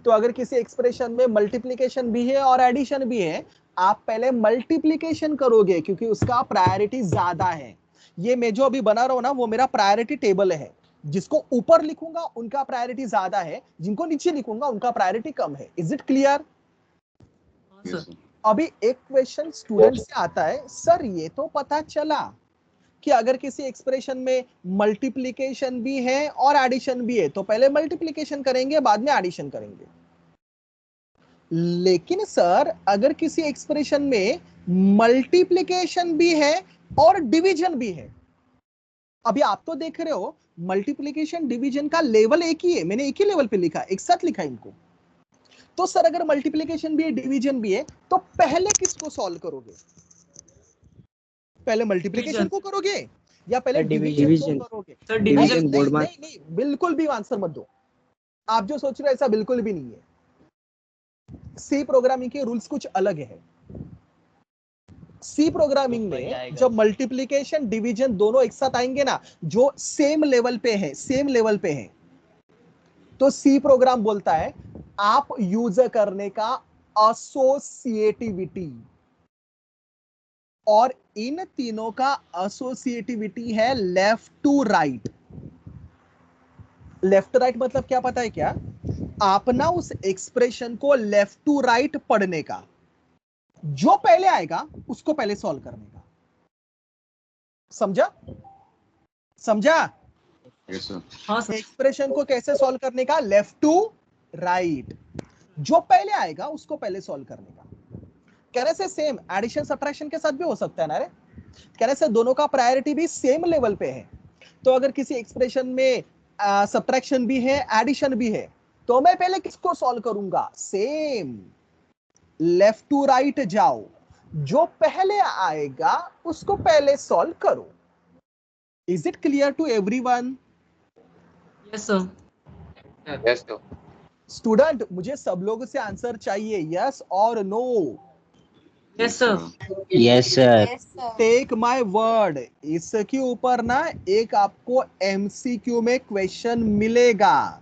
तो अगर किसी एक्सप्रेशन में मल्टीप्लिकेशन भी है और एडिशन भी है, आप पहले मल्टीप्लिकेशन करोगे क्योंकि उसका प्रायोरिटी ज्यादा है। ये मैं जो अभी बना रहा हूं ना, वो मेरा प्रायोरिटी टेबल है। जिसको ऊपर लिखूंगा उनका प्रायोरिटी ज्यादा है, जिनको नीचे लिखूंगा उनका प्रायोरिटी कम है। Is it clear? हाँ Yes, सर। sir. अभी एक क्वेश्चन स्टूडेंट से आता है, सर ये तो पता चला कि अगर किसी एक्सप्रेशन में मल्टीप्लिकेशन भी है और एडिशन भी है तो पहले मल्टीप्लिकेशन करेंगे बाद में एडिशन करेंगे। लेकिन सर अगर किसी एक्सप्रेशन में मल्टीप्लिकेशन भी है और डिवीजन भी है, अभी आप तो देख रहे हो मल्टीप्लिकेशन डिवीजन का लेवल एक ही है, मैंने एक ही लेवल पे लिखा, एक साथ लिखा इनको। तो सर अगर मल्टीप्लिकेशन भी है डिवीजन भी है तो पहले किसको सॉल्व करोगे? पहले मल्टीप्लिकेशन Division. को करोगे या पहले डिवीजन को Division. करोगे? सर नहीं, डिवीजन। Division board नहीं, नहीं, नहीं, बिल्कुल भी आंसर मत दो। आप जो सोच रहे हो ऐसा बिल्कुल भी नहीं है। सी प्रोग्रामिंग के रूल्स कुछ अलग है। सी प्रोग्रामिंग में जब मल्टीप्लिकेशन डिवीजन दोनों एक साथ आएंगे ना, जो सेम लेवल पे है, सेम लेवल पे है, तो सी प्रोग्राम बोलता है आप यूज करने का एसोसिएटिविटी, और इन तीनों का एसोसिएटिविटी है left to right. Left right मतलब क्या पता है क्या? आप ना उस एक्सप्रेशन को लेफ्ट टू राइट पढ़ने का, जो पहले आएगा उसको पहले सॉल्व करने का। समझा? समझा? Yes, sir. हाँ सर। एक्सप्रेशन को कैसे सॉल्व करने का? लेफ्ट टू राइट, जो पहले आएगा उसको पहले सॉल्व करने का। कहने से सेम एडिशन सब्ट्रैक्शन के साथ भी हो सकता है ना रे। कहने से दोनों का प्रायोरिटी भी सेम लेवल पे है। तो अगर किसी एक्सप्रेशन में सब्ट्रैक्शन भी है एडिशन भी है तो मैं पहले किसको सॉल्व करूंगा? सेम लेफ्ट टू राइट जाओ, जो पहले आएगा उसको पहले सॉल्व करो। Is it clear to everyone? Yes sir. Yes, sir. Student मुझे सब लोगों से आंसर चाहिए, यस और no. Yes sir. Yes sir. Take my word, इसके ऊपर ना एक आपको एमसीक्यू में क्वेश्चन मिलेगा।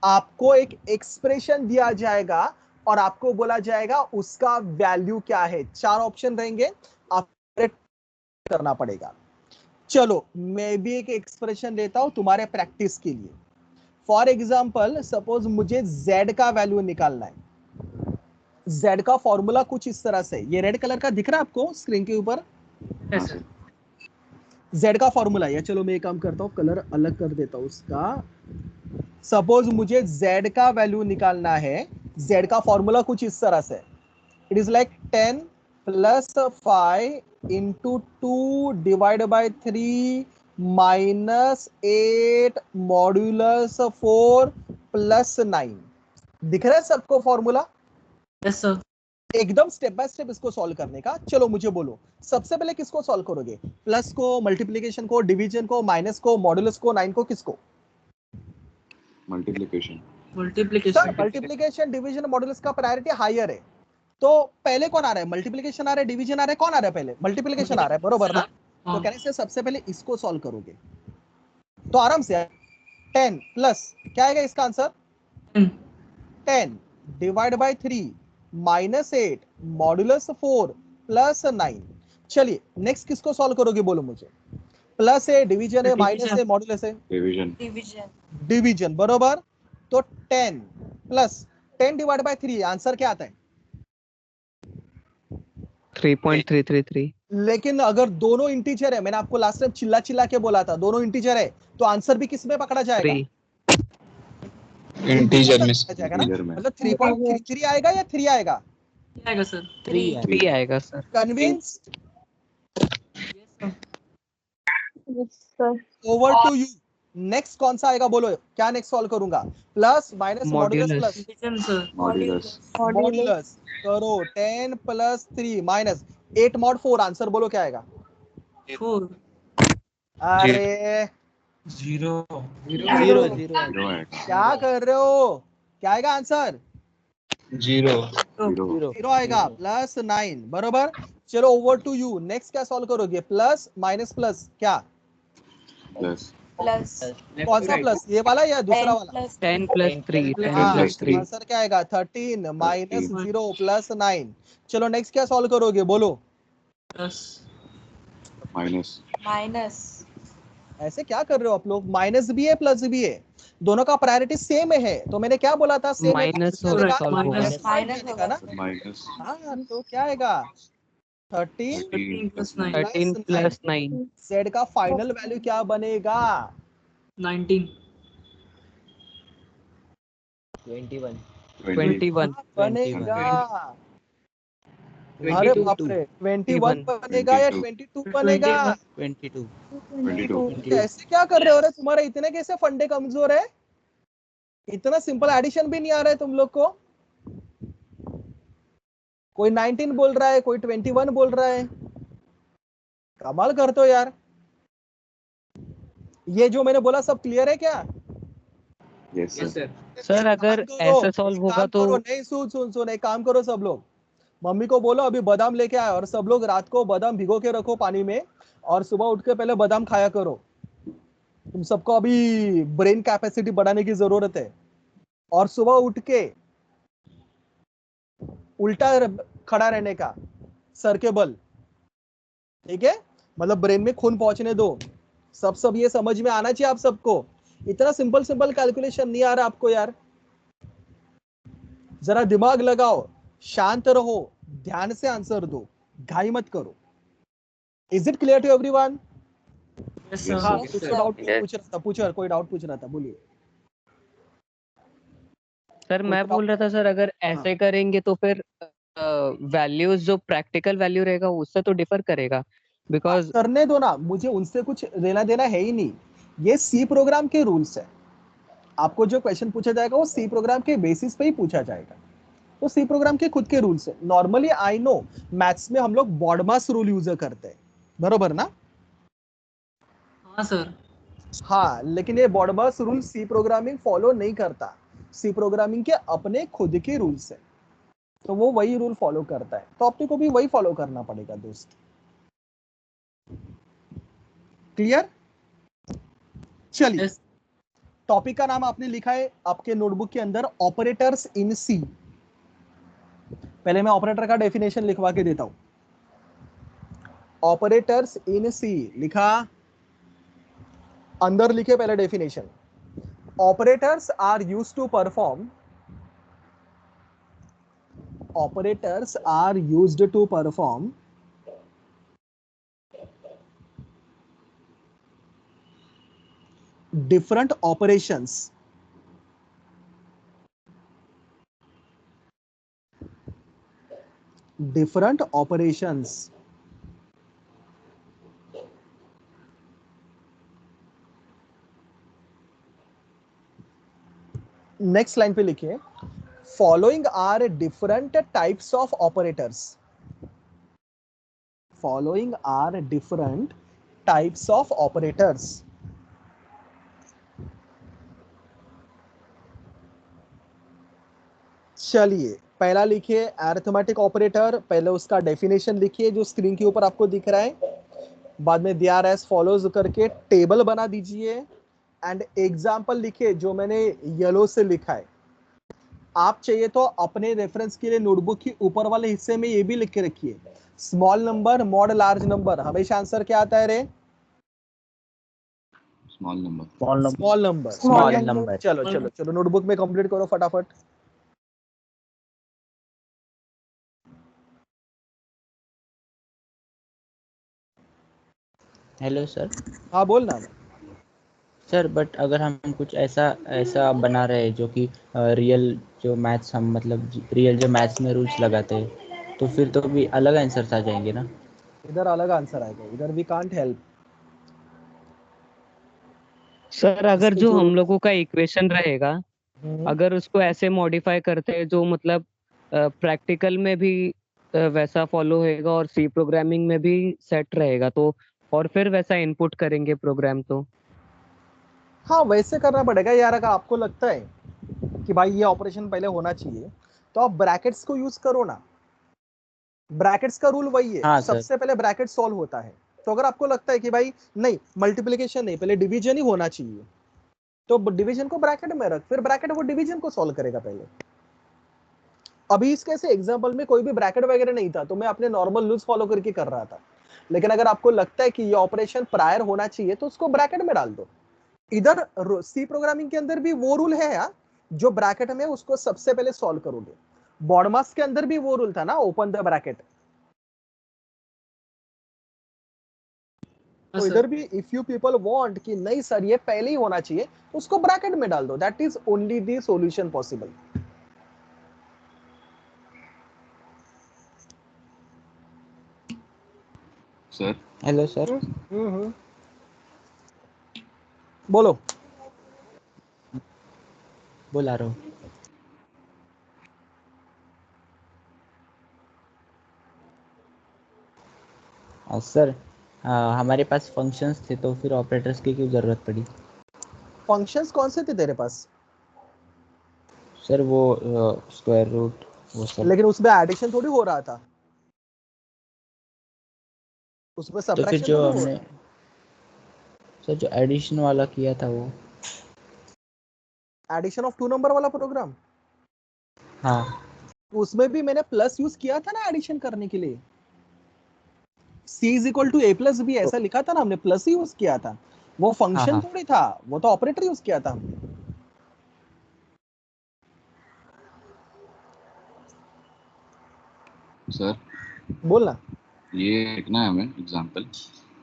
आपको एक एक्सप्रेशन दिया जाएगा और आपको बोला जाएगा उसका वैल्यू क्या है। 4 ऑप्शन रहेंगे, आपको करना पड़ेगा। चलो मैं भी एक एक्सप्रेशन देता हूं तुम्हारे प्रैक्टिस के लिए। फॉर एग्जाम्पल सपोज मुझे z का वैल्यू निकालना है। z का फॉर्मूला कुछ इस तरह से, ये रेड कलर का दिख रहा है आपको स्क्रीन के ऊपर? Yes sir. z का फॉर्मूला है, चलो मैं एक काम करता हूँ, कलर अलग कर देता हूँ उसका। सपोज मुझे z का वैल्यू निकालना है, z का फॉर्मूला कुछ इस तरह से, it is like 10 plus 5 into 2 divide by 3 minus 8 modulus 4 plus 9। दिख रहा है सबको फॉर्मूला? Yes sir. एकदम स्टेप बाय स्टेप इसको सॉल्व करने का। चलो मुझे बोलो सबसे पहले किसको सॉल्व करोगे? प्लस को, मल्टीप्लिकेशन को, डिवीजन को, माइनस को, मॉड्यूलस को, 9 को, किसको? Multiplication. Multiplication. Multiplication, division, modulus का प्रायोरिटी हायर है। तो पहले कौन आ रहा है? मल्टीप्लिकेशन आ रहा है, डिवीजन आ रहा है, कौन आ रहा है पहले? मल्टीप्लिकेशन आ रहा है, बरोबर ना? तो कहने से सबसे पहले इसको सॉल्व करोगे तो आराम से 10 प्लस क्या आएगा इसका answer? 10 divide by 3 minus 8 modulus 4 plus 9। चलिए नेक्स्ट किसको सॉल्व करोगे बोलो मुझे? प्लस है, डिवीजन है, माइनस है, मॉड्यूलस है, Division. डिवीजन, बरोबर। तो 10 प्लस 10 डिवाइड बाय 3 आंसर क्या आता है? 3.333. लेकिन अगर दोनों इंटीजर है, मैंने आपको लास्ट टाइम चिल्ला चिल्ला के बोला था, दोनों इंटीजर है तो आंसर भी किस में पकड़ा जाएगा? 3. इंटीजर में पकड़ा जाएगा ना? Integer में. मतलब 3.33 आएगा या 3 आएगा? आएगा सर। 3 आएगा sir. Convince? Yes sir. Over to you. Next कौन सा आएगा बोलो? क्या नेक्स्ट सॉल्व करूंगा? Plus minus modulus Modulus. Plus division sir. Modulus. Modulus करो। 10 प्लस 3 माइनस 8 मॉड 4 आंसर बोलो क्या आएगा? 4। अरे जीरो जीरो जीरो आएगा क्या कर रहे हो? क्या आएगा आंसर? जीरो जीरो आएगा प्लस 9 बरोबर. चलो ओवर टू यू. नेक्स्ट क्या सॉल्व करोगे? प्लस माइनस प्लस क्या? प्लस प्लस कौन सा प्लस? ये वाला या दूसरा वाला? 10 plus 3 10 हाँ, plus 3 आंसर क्या आएगा? 13 माइनस 13 0 प्लस 9. चलो नेक्स्ट क्या सॉल्व करोगे? बोलो. प्लस माइनस माइनस ऐसे क्या कर रहे हो आप लोग? माइनस भी है प्लस भी है, दोनों का प्रायोरिटी सेम है. तो मैंने क्या बोला था? सेम है. माइनस Correct, सॉल्व होगा minus माइनस ना. माइनस हाँ तो क्या आएगा? 13 13 plus 9 13 plus 9 जेड का फाइनल वैल्यू क्या बनेगा? 19 21 21 बनेगा. अरे 22 बाप रे, 21 बनेगा या 22 बनेगा? 22 22 ऐसे क्या कर रहे हो रे? तुम्हारे इतने कैसे फंडे कमजोर है? इतना सिंपल एडिशन भी नहीं आ रहा है तुम लोग को. कोई 19 बोल रहा है, कोई 21 बोल रहा है. कमाल करते हो यार. ये जो मैंने बोला सब क्लियर है क्या? Yes yes sir sir sir अगर एक काम करो, ऐसे सॉल्व एक होगा काम तो करो, नहीं सुन सुन सुन, एक काम करो सब लोग. मम्मी को बोलो अभी बादाम लेके आए और सब लोग रात को बादाम भिगो के रखो पानी में और सुबह उठ के पहले बादाम खाया करो. तुम सबको अभी ब्रेन कैपेसिटी बढ़ाने की जरूरत है. और सुबह उठ के उल्टा खड़ा रहने का, सर के बल. ठीक है? मतलब ब्रेन में खून पहुंचने दो. सब ये समझ में आना चाहिए आप सबको. इतना सिंपल सिंपल कैलकुलेशन नहीं आ रहा आपको यार. जरा दिमाग लगाओ, शांत रहो, ध्यान से आंसर दो, घाई मत करो. Is it clear to everyone? yes Yes, sir हाँ, sir. कुछ डाउट पूछ रहा था. पूछो, कोई डाउट पूछ रहा था, बोलिए. सर कोई मैं doubt? बोल रहा था सर अगर ऐसे करेंगे तो फिर वैल्यूज जो प्रैक्टिकल वैल्यू रहेगा उससे तो डिफर करेगा बिकॉज करने दो ना, मुझे उनसे कुछ लेना देना है ही नहीं. ये सी प्रोग्राम के रूल्स है. आपको जो क्वेश्चन पूछा जाएगा वो सी प्रोग्राम के बेसिस पे ही पूछा जाएगा. तो सी प्रोग्राम के खुद के रूल्स है. नॉर्मली आई नो मैथ्स में हम लोग बॉडमास रूल यूज करते हैं, बरोबर ना? हाँ सर हाँ, लेकिन ये BODMAS rule C programming follow नहीं करता. सी प्रोग्रामिंग के अपने खुद के रूल्स है, तो वो वही रूल फॉलो करता है. तो अपने को भी वही फॉलो करना पड़ेगा दोस्त. क्लियर? चलिए, yes टॉपिक का नाम आपने लिखा है आपके नोटबुक के अंदर, ऑपरेटर्स इन सी. पहले मैं ऑपरेटर का डेफिनेशन लिखवा के देता हूं. ऑपरेटर्स इन सी लिखा, अंदर लिखे पहले definition. Operators are used to perform, operators are used to perform different operations next line पे लिखिए, following are different types of operators. Following are different types of operators. चलिए, पहला लिखिए अरिथमेटिक ऑपरेटर. पहले उसका डेफिनेशन लिखिए जो स्क्रीन के ऊपर आपको दिख रहा है. बाद में दिया एज फॉलोज करके टेबल बना दीजिए एंड एग्जाम्पल लिखिए जो मैंने येलो से लिखा है. आप चाहिए तो अपने रेफरेंस के लिए नोटबुक के ऊपर वाले हिस्से में ये भी लिख के रखिए, small number mod large number. हमेशा आंसर क्या आता है रे? Small number small number. Small number. चलो चलो चलो, नोटबुक में कंप्लीट करो फटाफट. Hello sir. हाँ बोल ना. सर बट अगर हम कुछ ऐसा ऐसा बना रहे हैं जो कि रियल जो मैथ्स हम मतलब रियल जो मैथ्स में रूल्स लगाते हैं तो फिर तो भी अलग आंसर्स आ जाएंगे ना. इधर अलग आंसर आएगा, इधर वी कांट हेल्प. सर अगर इसके जो जो हम लोगों का इक्वेशन रहेगा अगर उसको ऐसे मॉडिफाई करते हैं जो मतलब प्रैक्टिकल में भी वैसा फॉलो होएगा और सी प्रोग्रामिंग में भी सेट रहेगा तो और फिर वैसा इनपुट करेंगे प्रोग्राम तो। हाँ वैसे करना पड़ेगा यार। अगर आपको लगता है कि भाई ये ऑपरेशन पहले होना चाहिए तो आप ब्रैकेट्स को यूज करो ना। ब्रैकेट्स का रूल वही है, हाँ सर। सबसे पहले ब्रैकेट सॉल्व होता है। तो अगर आपको लगता है कि भाई नहीं मल्टीप्लिकेशन नहीं, पहले डिवीजन ही होना चाहिए, तो डिवीजन को ब्रैकेट में रख, फिर ब्रैकेट वो डिवीजन को सॉल्व करेगा पहले। अभी इसके ऐसे एग्जांपल में कोई भी ब्रैकेट वगैरह नहीं था, तो मैं अपने नॉर्मल रूल्स फॉलो करके कर रहा था। लेकिन अगर आपको लगता है कि ये ऑपरेशन प्रायर होना चाहिए तो उसको ब्रैकेट में डाल दो। इधर सी प्रोग्रामिंग के अंदर भी वो रूल है यार, जो ब्रैकेट में उसको सबसे पहले सॉल्व करोगे। बॉडमास के अंदर भी वो रूल था ना, ओपन द ब्रैकेट। हाँ तो सर। इधर भी इफ यू पीपल वांट कि नहीं सर ये पहले ही होना चाहिए, उसको ब्रैकेट में डाल दो। That is only the solution possible. Sir hello sir. बोलो। बोला रहा हूँ। सर हमारे पास फंक्शंस थे तो फिर ऑपरेटर्स की क्यों ज़रूरत पड़ी? फंक्शंस कौन से थे तेरे पास? सर वो स्क्वायर रूट वो सब। लेकिन उसमें एडिशन थोड़ी हो रहा था, उसमें तो फिर सब्ट्रैक्शन जो थोड़ी हो हमने रहा था। सर जो एडिशन वाला किया था वो। एडिशन ऑफ 2 नंबर वाला प्रोग्राम, हाँ उसमें भी मैंने प्लस यूज किया था ना एडिशन करने के लिए। c is equal to a plus b ऐसा लिखा था ना, हमने प्लस ही यूज किया था। वो हाँ फंक्शन हाँ थोड़ी था, वो तो ऑपरेटर यूज किया था हमने। सर बोलना। ये लिखना है हमें एग्जांपल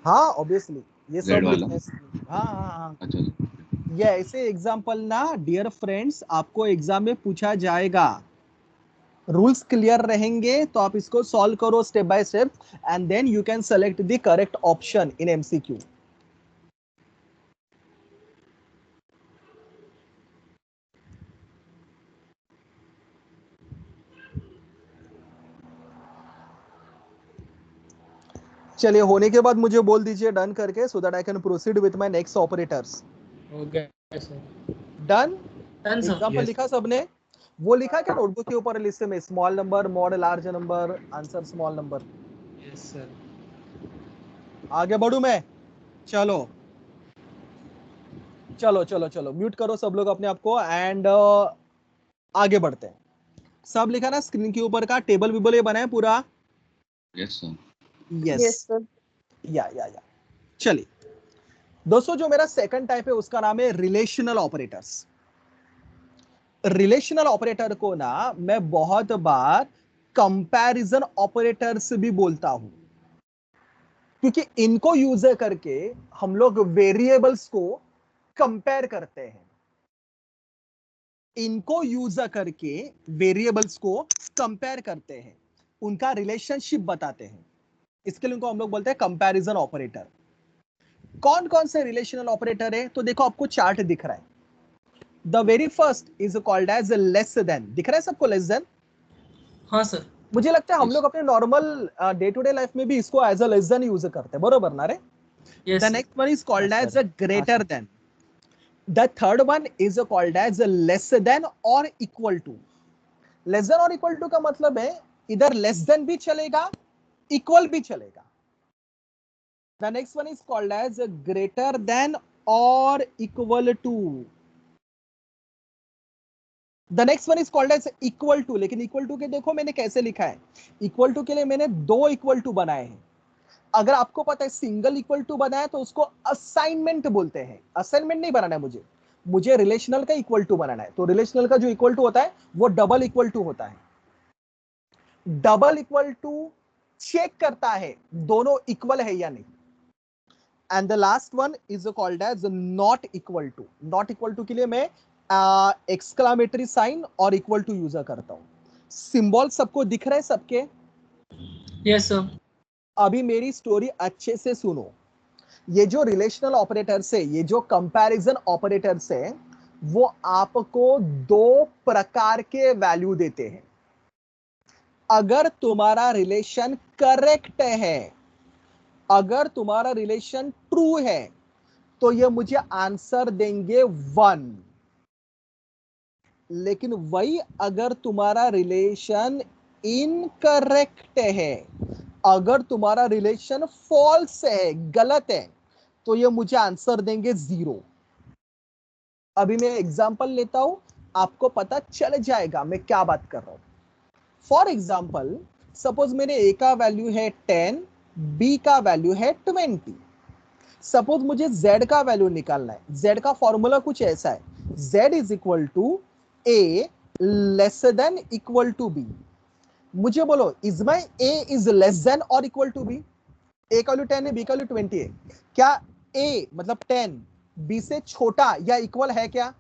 हाँ ऑब्वियसली ये सब Z वाला। लिखना है। हाँ हाँ हाँ, अच्छा जी। ये ऐसे एग्जाम्पल ना डियर फ्रेंड्स आपको एग्जाम में पूछा जाएगा। रूल्स क्लियर रहेंगे तो आप इसको सॉल्व करो step by step, and then you can select the correct option in MCQ. चलिए होने के बाद मुझे बोल दीजिए डन करके, so that I can proceed with my next operators. हो गया sir. Done. Done sir. Example लिखा सबने? वो लिखा क्या नोटबुक के ऊपर लिस्ट में? Small number, mod large number, answer small number. Yes sir. आगे बढ़ू मैं? चलो चलो चलो चलो म्यूट करो सब लोग अपने आप को, एंड आगे बढ़ते हैं। सब लिखा ना स्क्रीन के ऊपर का? टेबल विबल ये बनाए पूरा? Yes sir. यस। या चलिए दोस्तों, जो मेरा सेकंड टाइप है उसका नाम है रिलेशनल ऑपरेटर्स। रिलेशनल ऑपरेटर को ना मैं बहुत बार कंपैरिजन ऑपरेटर्स भी बोलता हूं, क्योंकि इनको यूज करके हम लोग वेरिएबल्स को कंपेयर करते हैं। इनको यूज करके वेरिएबल्स को कंपेयर करते हैं, उनका रिलेशनशिप बताते हैं। इसके लिए उनको हम लोग बोलते हैं कंपैरिजन ऑपरेटर। कौन कौन से रिलेशनल ऑपरेटर है? तो देखो आपको चार्ट दिख रहा है। The very first is called as less than. दिख रहा है सबको लेस देन? हाँ सर। मुझे लगता है हम Yes. लोग अपने normal day to day life में भी इसको as a less than use करते हैं, बरोबर ना रे? Yes the sir. Next one is called हाँ as sir. A greater than. The third one is called as less than और इक्वल टू। लेस देन और इक्वल टू का मतलब है इधर लेस देन भी चलेगा, इक्वल भी चलेगा। The next one is called as greater than और equal to. The next one is called as equal to. लेकिन इक्वल टू के देखो मैंने कैसे लिखा है। इक्वल टू के लिए मैंने 2 इक्वल टू बनाए हैं। अगर आपको पता है सिंगल इक्वल टू बनाया तो उसको असाइनमेंट बोलते हैं। असाइनमेंट नहीं बनाना है मुझे रिलेशनल का इक्वल टू बनाना है। तो रिलेशनल का जो इक्वल टू होता है वो डबल इक्वल टू होता है। डबल इक्वल टू चेक करता है दोनों इक्वल है या नहीं। And the last one is called as not equal to. Not equal to के लिए मैं एक्सक्लामेटरी साइन और इक्वल टू यूज करता हूं। सिंबल सबको दिख रहा है सबके? Yes sir. अभी मेरी स्टोरी अच्छे से सुनो। ये जो रिलेशनल ऑपरेटर्स है, ये जो कंपैरिजन ऑपरेटर्स है, वो आपको 2 प्रकार के वैल्यू देते हैं। अगर तुम्हारा रिलेशन करेक्ट है, अगर तुम्हारा रिलेशन ट्रू है तो ये मुझे आंसर देंगे 1, लेकिन वही अगर तुम्हारा रिलेशन इनकरेक्ट है, अगर तुम्हारा रिलेशन फॉल्स है, गलत है, तो ये मुझे आंसर देंगे 0। अभी मैं एग्जांपल लेता हूं, आपको पता चल जाएगा मैं क्या बात कर रहा हूं। फॉर एग्जांपल, सपोज मेरे ए का वैल्यू है 10, बी का वैल्यू है 20। सपोज मुझे z का वैल्यू निकालना है। z का फॉर्मूला कुछ ऐसा है, z is equal to a less than equal to b। मुझे बोलो, is my a is less than और इक्वल टू b? a का वैल्यू 10 है, b का वैल्यू 20 है, क्या a मतलब 10 b से छोटा या इक्वल है क्या?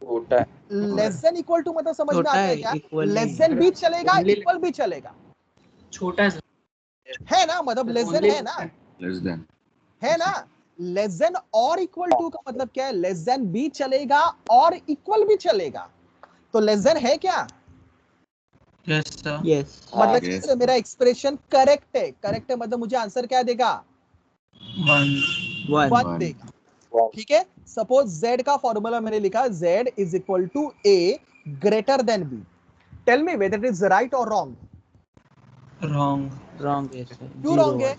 छोटा है। लेस देन इक्वल टू मतलब समझ में छोटा आता है है, क्या? equal लेस नहीं। देन भी चलेगा, Only- इक्वल भी चलेगा, छोटा है सर। है ना? मतलब लेस देन Only- है ना, लेस देन है ना? लेस देन और इक्वल टू का मतलब क्या है? लेस देन भी चलेगा और इक्वल भी चलेगा। तो लेस देन है क्या? Yes sir. यस मतलब yes. कि मेरा एक्सप्रेशन करेक्ट है। करेक्ट है मतलब मुझे आंसर क्या देगा? 1 1 1 देगा। ठीक है, सपोज z का फॉर्मूला मैंने लिखा, z is equal to a greater than b। Tell me whether it is right और रॉन्ग? रॉन्ग। रॉन्ग है सर। क्यों wrong है?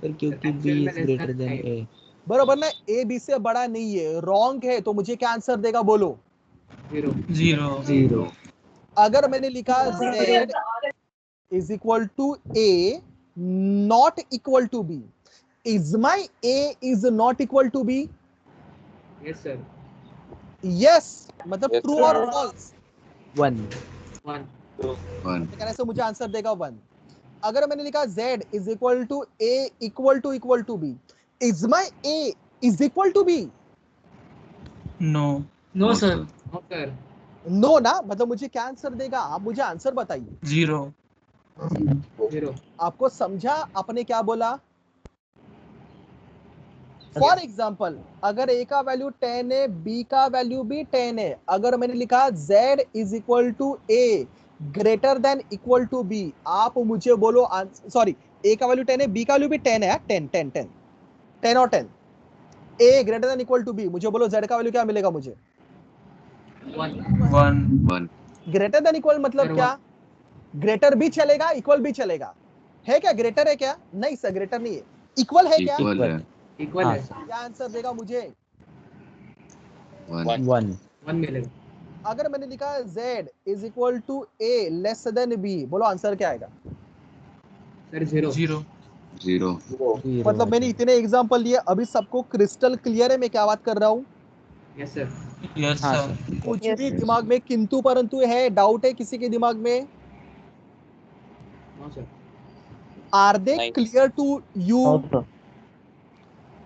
सर क्योंकि b is greater than a। बरोबर ना, a b से बड़ा नहीं है, रॉन्ग है, तो मुझे क्या आंसर देगा बोलो? 0 अगर मैंने लिखा z is equal to a not equal to b, is my a is not equal to b? Yes sir. Yes मतलब ट्रू और फॉल्स? 1 1 कहने से मुझे आंसर देगा 1। अगर मैंने लिखा z is equal to a equal to b, is my a is equal to b? No no sir. Sir no ना, मतलब मुझे क्या आंसर देगा? आप मुझे आंसर बताइए। 0 आपको समझा आपने क्या बोला? फॉर एग्जाम्पल, अगर a का वैल्यू 10 है, b का वैल्यू भी 10 है, अगर मैंने लिखा z is equal to a greater than equal to b, आप मुझे बोलो, सॉरी, a का वैल्यू 10 है, b का वैल्यू भी 10 है, 10 और 10, a greater than equal to b, मुझे बोलो z का वैल्यू क्या मिलेगा? मुझे 1 ग्रेटर देन इक्वल मतलब क्या? ग्रेटर भी चलेगा, इक्वल भी चलेगा, है क्या? ग्रेटर है क्या? नहीं सर, ग्रेटर नहीं है। इक्वल है क्या? इक्वल है इक्वल हाँ है। सर क्या आंसर देगा मुझे? 1 1 मिलेगा। अगर मैंने लिखा z is equal to a less than b, बोलो आंसर क्या आएगा? सर 0 0 मतलब मैंने इतने एग्जांपल लिए, अभी सबको क्रिस्टल क्लियर है मैं क्या बात कर रहा हूँ? Yes sir. हाँ सर कुछ भी दिमाग में किंतु परंतु है, डाउट है किसी के दिमाग में? No sir. Are they clear to you?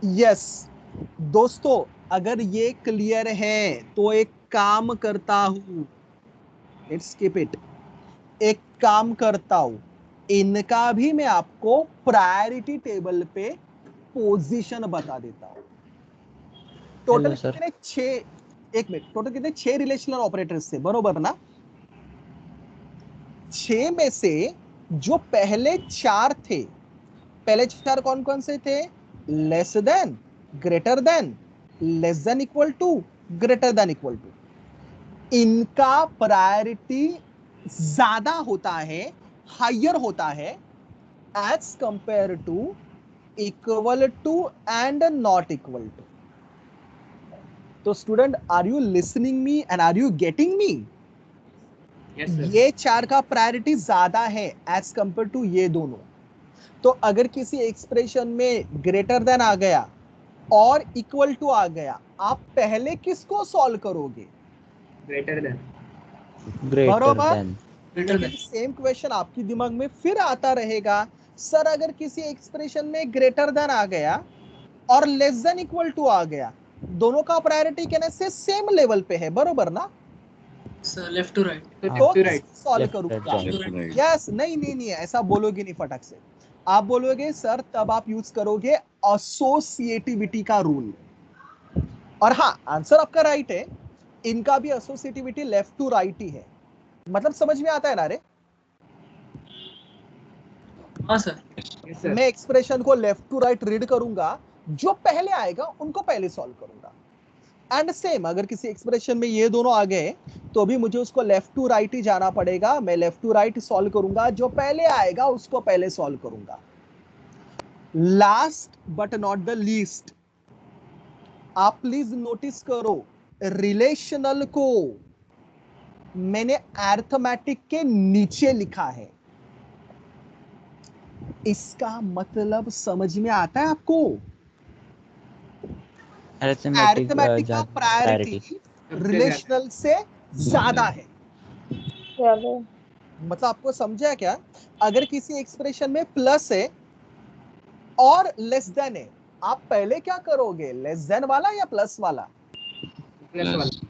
Yes दोस्तों, अगर ये क्लियर है तो एक काम करता हूं, लेट्स स्किप इट, एक काम करता हूं, इनका भी मैं आपको प्रायोरिटी टेबल पे पोजीशन बता देता हूं। Total hello sir. कितने? 6, एक मिनट, टोटल कितने? 6 रिलेशनल ऑपरेटर्स थे, बरोबर ना? 6 में से जो पहले 4 थे, पहले 4 कौन कौन से थे? Less than, greater than, less than equal to, greater than equal to. इनका प्रायोरिटी ज्यादा होता है, हायर होता है as compare to equal to and not equal to. तो student, are you listening me and are you getting me? Yes sir. ये 4 का priority ज्यादा है एज कंपेयर टू ये दोनों। तो अगर किसी एक्सप्रेशन में ग्रेटर देन आ गया और इक्वल टू आ गया, आप पहले किसको सॉल्व करोगे? Greater than. बरोबर। Greater than. सेम क्वेश्चन आपके दिमाग में फिर आता रहेगा, सर अगर किसी एक्सप्रेशन में ग्रेटर देन आ गया और लेस देन इक्वल टू आ गया, दोनों का प्रायोरिटी कहने से सेम लेवल पे है, बरोबर ना? Sir left to right. तो सॉल्व Left, करूंगा। right. यस, नहीं ऐसा बोलोगे नहीं फटक से। आप बोलोगे सर, तब आप यूज करोगे एसोसिएटिविटी का रूल। और हाँ, आंसर आपका राइट है, इनका भी एसोसिएटिविटी लेफ्ट टू राइट ही है। मतलब समझ में आता है ना रे? हाँ सर. Yes, sir. मैं एक्सप्रेशन को लेफ्ट टू राइट रीड करूंगा, जो पहले आएगा उनको पहले सॉल्व करूंगा. एंड सेम अगर किसी एक्सप्रेशन में ये दोनों आ गए तो भी मुझे उसको लेफ्ट टू राइट ही जाना पड़ेगा. मैं लेफ्ट टू राइट सॉल्व करूंगा, जो पहले आएगा उसको पहले सॉल्व करूंगा. Last but not the least, आप प्लीज नोटिस करो, रिलेशनल को मैंने अरिथमेटिक के नीचे लिखा है. इसका मतलब समझ में आता है आपको? अरिथमेटिक अरिथमेटिक का प्रायोरिटी रिलेशनल से ज्यादा है. मतलब आपको समझा क्या? अगर किसी एक्सप्रेशन में प्लस है और लेस देन है, आप पहले क्या करोगे, लेस देन वाला या प्लस वाला? Plus.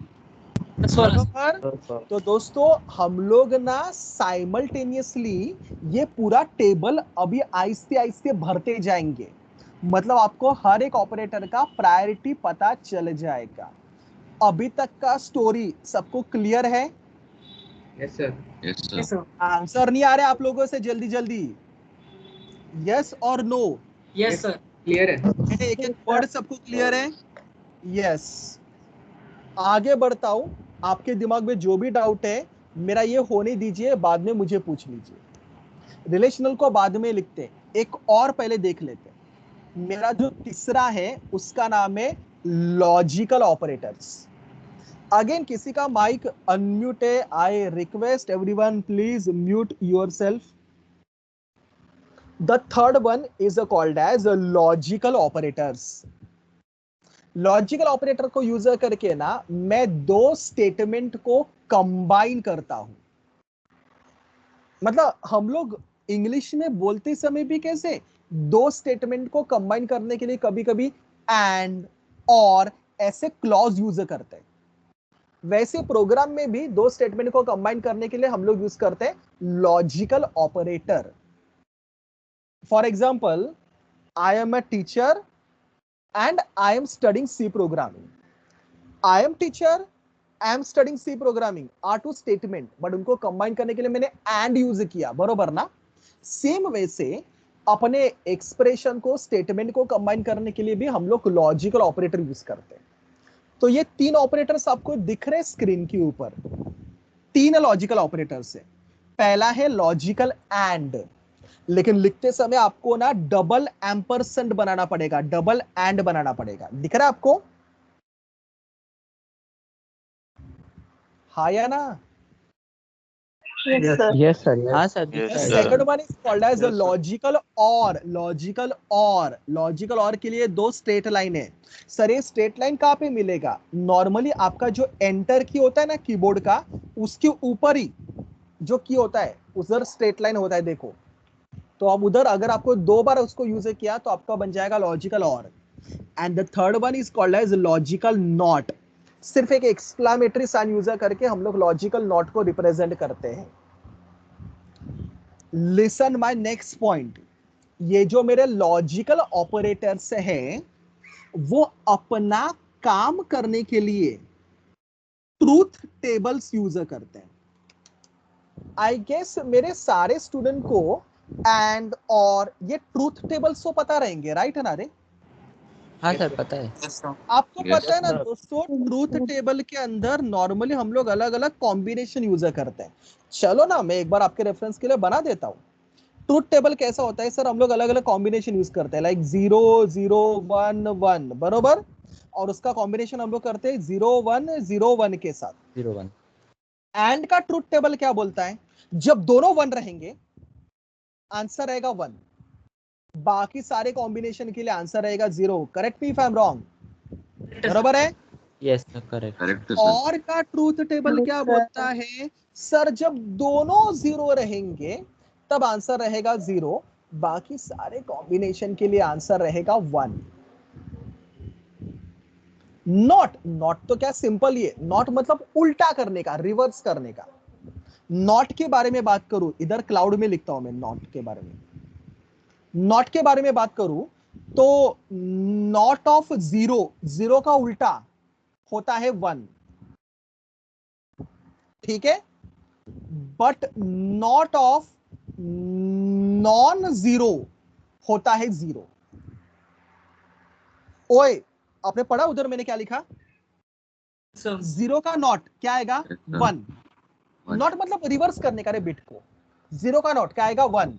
बराबर. तो दोस्तों हम लोग ना साइमल्टेनियसली ये पूरा टेबल अभी आहिस्ते आहिस्ते भरते जाएंगे. मतलब आपको हर एक ऑपरेटर का प्रायोरिटी पता चल जाएगा. अभी तक का स्टोरी सबको क्लियर है? Yes, sir. Yes, sir. Yes, sir. Answer नहीं आ रहे आप लोगों से जल्दी जल्दी? यस और नो? Yes, sir. Clear है. एक एक वर्ड सबको क्लियर है? यस. आगे बढ़ता हूं. आपके दिमाग में जो भी डाउट है मेरा ये होने दीजिए, बाद में मुझे पूछ लीजिए. रिलेशनल को बाद में लिखते हैं, एक और पहले देख लेते हैं. मेरा जो तीसरा है उसका नाम है लॉजिकल ऑपरेटर्स. अगेन किसी का माइक अनम्यूट है. I request everyone please mute yourself. The third one is called as logical operators. Logical operator को यूज करके ना मैं दो स्टेटमेंट को कंबाइन करता हूं. मतलब हम लोग इंग्लिश में बोलते समय भी कैसे दो स्टेटमेंट को कंबाइन करने के लिए कभी कभी एंड और ऐसे क्लॉज यूज करते हैं, वैसे प्रोग्राम में भी दो स्टेटमेंट को कंबाइन करने के लिए हम लोग यूज करते हैं logical operator. For example, I am a teacher and I am studying C programming. I am teacher, I am studying C programming are two statement, but उनको combine करने के लिए मैंने and use किया, बरोबर ना? सेम वैसे अपने एक्सप्रेशन को स्टेटमेंट को कंबाइन करने के लिए भी हम लोग लॉजिकल ऑपरेटर यूज करते हैं. तो ये तीन ऑपरेटर्स आपको दिख रहे स्क्रीन के ऊपर. तीन लॉजिकल ऑपरेटर्स है. पहला है लॉजिकल एंड, लेकिन लिखते समय आपको ना डबल एम्परसेंड बनाना पड़ेगा, डबल एंड बनाना पड़ेगा. दिख रहा है आपको? हाँ या ना? Yes sir. हाँ sir. Second one is called as logical or. Logical or, logical or के लिए दो स्ट्रेट लाइन है. सर ये स्ट्रेट लाइन कहां पे मिलेगा? नॉर्मली आपका जो एंटर की होता है ना कीबोर्ड का, उसके ऊपर ही जो की होता है उधर स्ट्रेट लाइन होता है. देखो तो अब उधर अगर आपको दो बार उसको यूज किया तो आपका बन जाएगा logical or. And the third one is called as logical not. सिर्फ एक एक्सक्लामेटरी साइन यूज करके हम लोग लॉजिकल नॉट को रिप्रेजेंट करते हैं. Listen my next point. ये जो मेरे लॉजिकल ऑपरेटर्स हैं वो अपना काम करने के लिए ट्रूथ टेबल्स यूज करते हैं. आई गेस मेरे सारे स्टूडेंट को एंड और ये ट्रूथ टेबल्स तो पता रहेंगे, राइट है ना? रे हाँ सर पता है. आपको Yes, पता है ना दोस्तों, ट्रूथ टेबल के अंदर नॉर्मली हम लोग अलग अलग कॉम्बिनेशन यूज करते हैं. चलो ना मैं एक बार आपके रेफरेंस के लिए बना देता हूँ. ट्रूथ टेबल कैसा होता है सर? हम लोग अलग अलग कॉम्बिनेशन यूज करते हैं, लाइक 0 0 1 1, बरोबर. और उसका कॉम्बिनेशन हम लोग करते हैं 0 1 0 1 के साथ. 0 1. एंड का ट्रूथ टेबल क्या बोलता है? जब दोनों 1 रहेंगे आंसर रहेगा 1, बाकी सारे कॉम्बिनेशन के लिए आंसर रहेगा 0. Correct me if I am wrong. बराबर है? Yes sir correct. Correct, sir. और का ट्रूथ टेबल क्या बोलता है? सर जब दोनों 0 रहेंगे तब आंसर रहेगा 0, बाकी सारे कॉम्बिनेशन के लिए आंसर रहेगा 1. नॉट. नॉट तो क्या सिंपल ही है. नॉट मतलब उल्टा करने का, रिवर्स करने का. नॉट के बारे में बात करूं, इधर क्लाउड में लिखता हूं मैं नॉट के बारे में. नॉट के बारे में बात करूं तो नॉट ऑफ 0, 0 का उल्टा होता है 1, ठीक है. But not of non zero होता है जीरो। ओए, आपने पढ़ा उधर मैंने क्या लिखा? सर जीरो का नॉट क्या आएगा? Yes, sir. 1। नॉट मतलब रिवर्स करने का रे बिट को। जीरो का नॉट क्या आएगा? 1।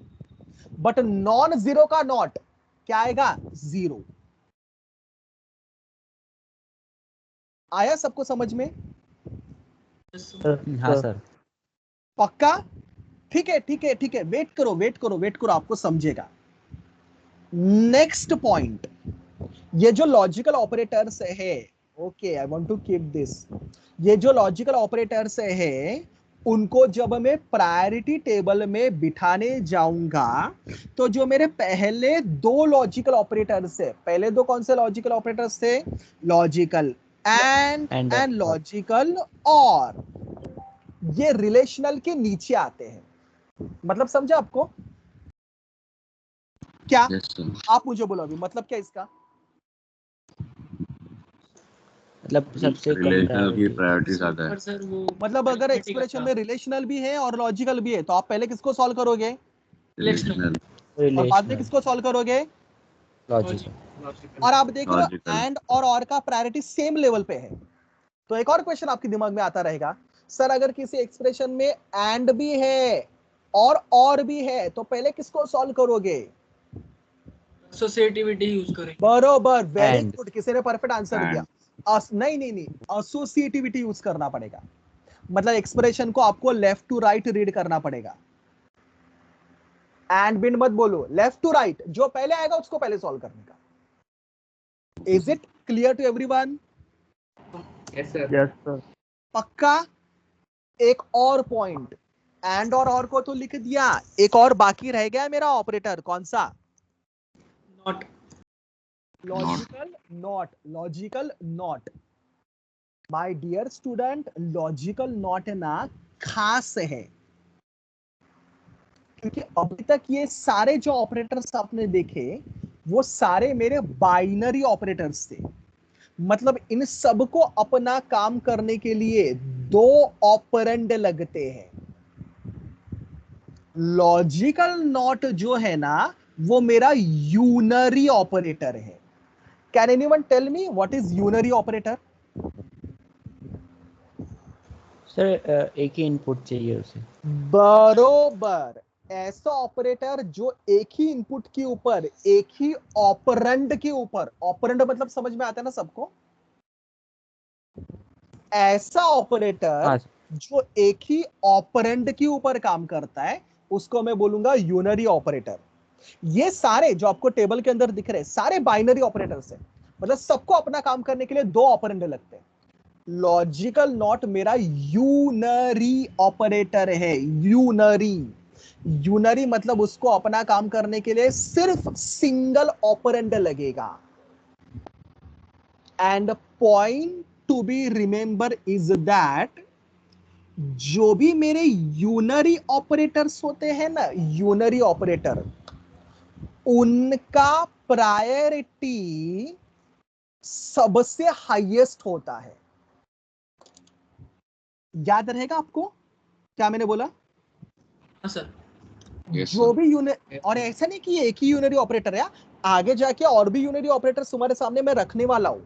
बट नॉन जीरो का नॉट क्या आएगा? 0। आया सबको समझ में? हाँ सर। पक्का? ठीक है ठीक है ठीक है, वेट करो वेट करो वेट करो, आपको समझेगा। नेक्स्ट पॉइंट, ये जो लॉजिकल ऑपरेटर्स है, okay I want to keep this, ये जो लॉजिकल ऑपरेटर्स है उनको जब मैं प्रायोरिटी टेबल में बिठाने जाऊंगा तो जो मेरे पहले दो लॉजिकल ऑपरेटर्स है, पहले दो कौन से लॉजिकल ऑपरेटर्स थे? लॉजिकल एंड लॉजिकल और, ये रिलेशनल के नीचे आते हैं। मतलब समझा आपको क्या? Yes, sir. आप मुझे बोलो अभी मतलब क्या इसका? मतलब सबसे कम रिलेशनल की priority। प्रायोरिटी ज्यादा है। पर सर वो मतलब अगर arithmetic एक्सप्रेशन आता। में रिलेशनल भी है और लॉजिकल भी है तो आप पहले किसको सॉल्व करोगे रिलेशनल और बाद में रिलेशनल किसको सॉल्व करोगे? लॉजिकल। Logical। और आप देख रहे हो Logical। एंड और का प्रायोरिटी सेम लेवल पे है। तो एक और क्वेश्चन आपके दिमाग में आता रहेगा, सर अगर किसी एक्सप्रेशन में एंड भी है और भी है तो पहले किसको सॉल्व करोगे? एसोसिएटिविटी यूज करें। बरोबर, वेरी And। गुड, किसी ने परफेक्ट आंसर And। दिया। नहीं, एसोसिएटिविटी यूज करना पड़ेगा। मतलब एक्सप्रेशन को आपको लेफ्ट टू राइट रीड करना पड़ेगा। एंड बिन मत बोलो, लेफ्ट टू राइट, जो पहले आएगा उसको पहले सॉल्व करने का। Is it clear to everyone? Yes sir. Yes sir. पक्का? एक और पॉइंट, एंड और को तो लिख दिया, एक और बाकी रह गया मेरा ऑपरेटर, कौन सा? Not. Logical not. My dear student, logical not ना खास है, क्योंकि अभी तक ये सारे जो ऑपरेटर्स आपने देखे वो सारे मेरे बाइनरी ऑपरेटर्स थे। मतलब इन सबको अपना काम करने के लिए दो ऑपरेंड लगते हैं। लॉजिकल नॉट जो है ना वो मेरा यूनरी ऑपरेटर है। Can anyone tell me what is unary operator? Sir एक ही इनपुट चाहिए उसे। बरोबर, ऐसा ऑपरेटर जो एक ही इनपुट के ऊपर एक ही ऑपरेंड के ऊपर, ऑपरेंड मतलब समझ में आता है ना सबको, ऐसा ऑपरेटर हाँ। जो एक ही ऑपरेंड के ऊपर काम करता है उसको मैं बोलूंगा यूनरी ऑपरेटर। ये सारे जो आपको टेबल के अंदर दिख रहे हैं सारे बाइनरी ऑपरेटर्स हैं, मतलब सबको अपना काम करने के लिए दो ऑपरेंड लगते हैं। लॉजिकल नॉट मेरा यूनरी ऑपरेटर है। यूनरी मतलब उसको अपना काम करने के लिए सिर्फ सिंगल ऑपरेंड लगेगा। And point to be remember is that जो भी मेरे यूनरी ऑपरेटर्स होते हैं ना, यूनरी ऑपरेटर, उनका प्रायोरिटी सबसे हाईएस्ट होता है। याद रहेगा आपको क्या मैंने बोला? हाँ सर। जो भी यूनरी, और ऐसा नहीं कि एक ही यूनरी ऑपरेटर है, आगे जाके और भी यूनरी ऑपरेटर तुम्हारे सामने मैं रखने वाला हूं।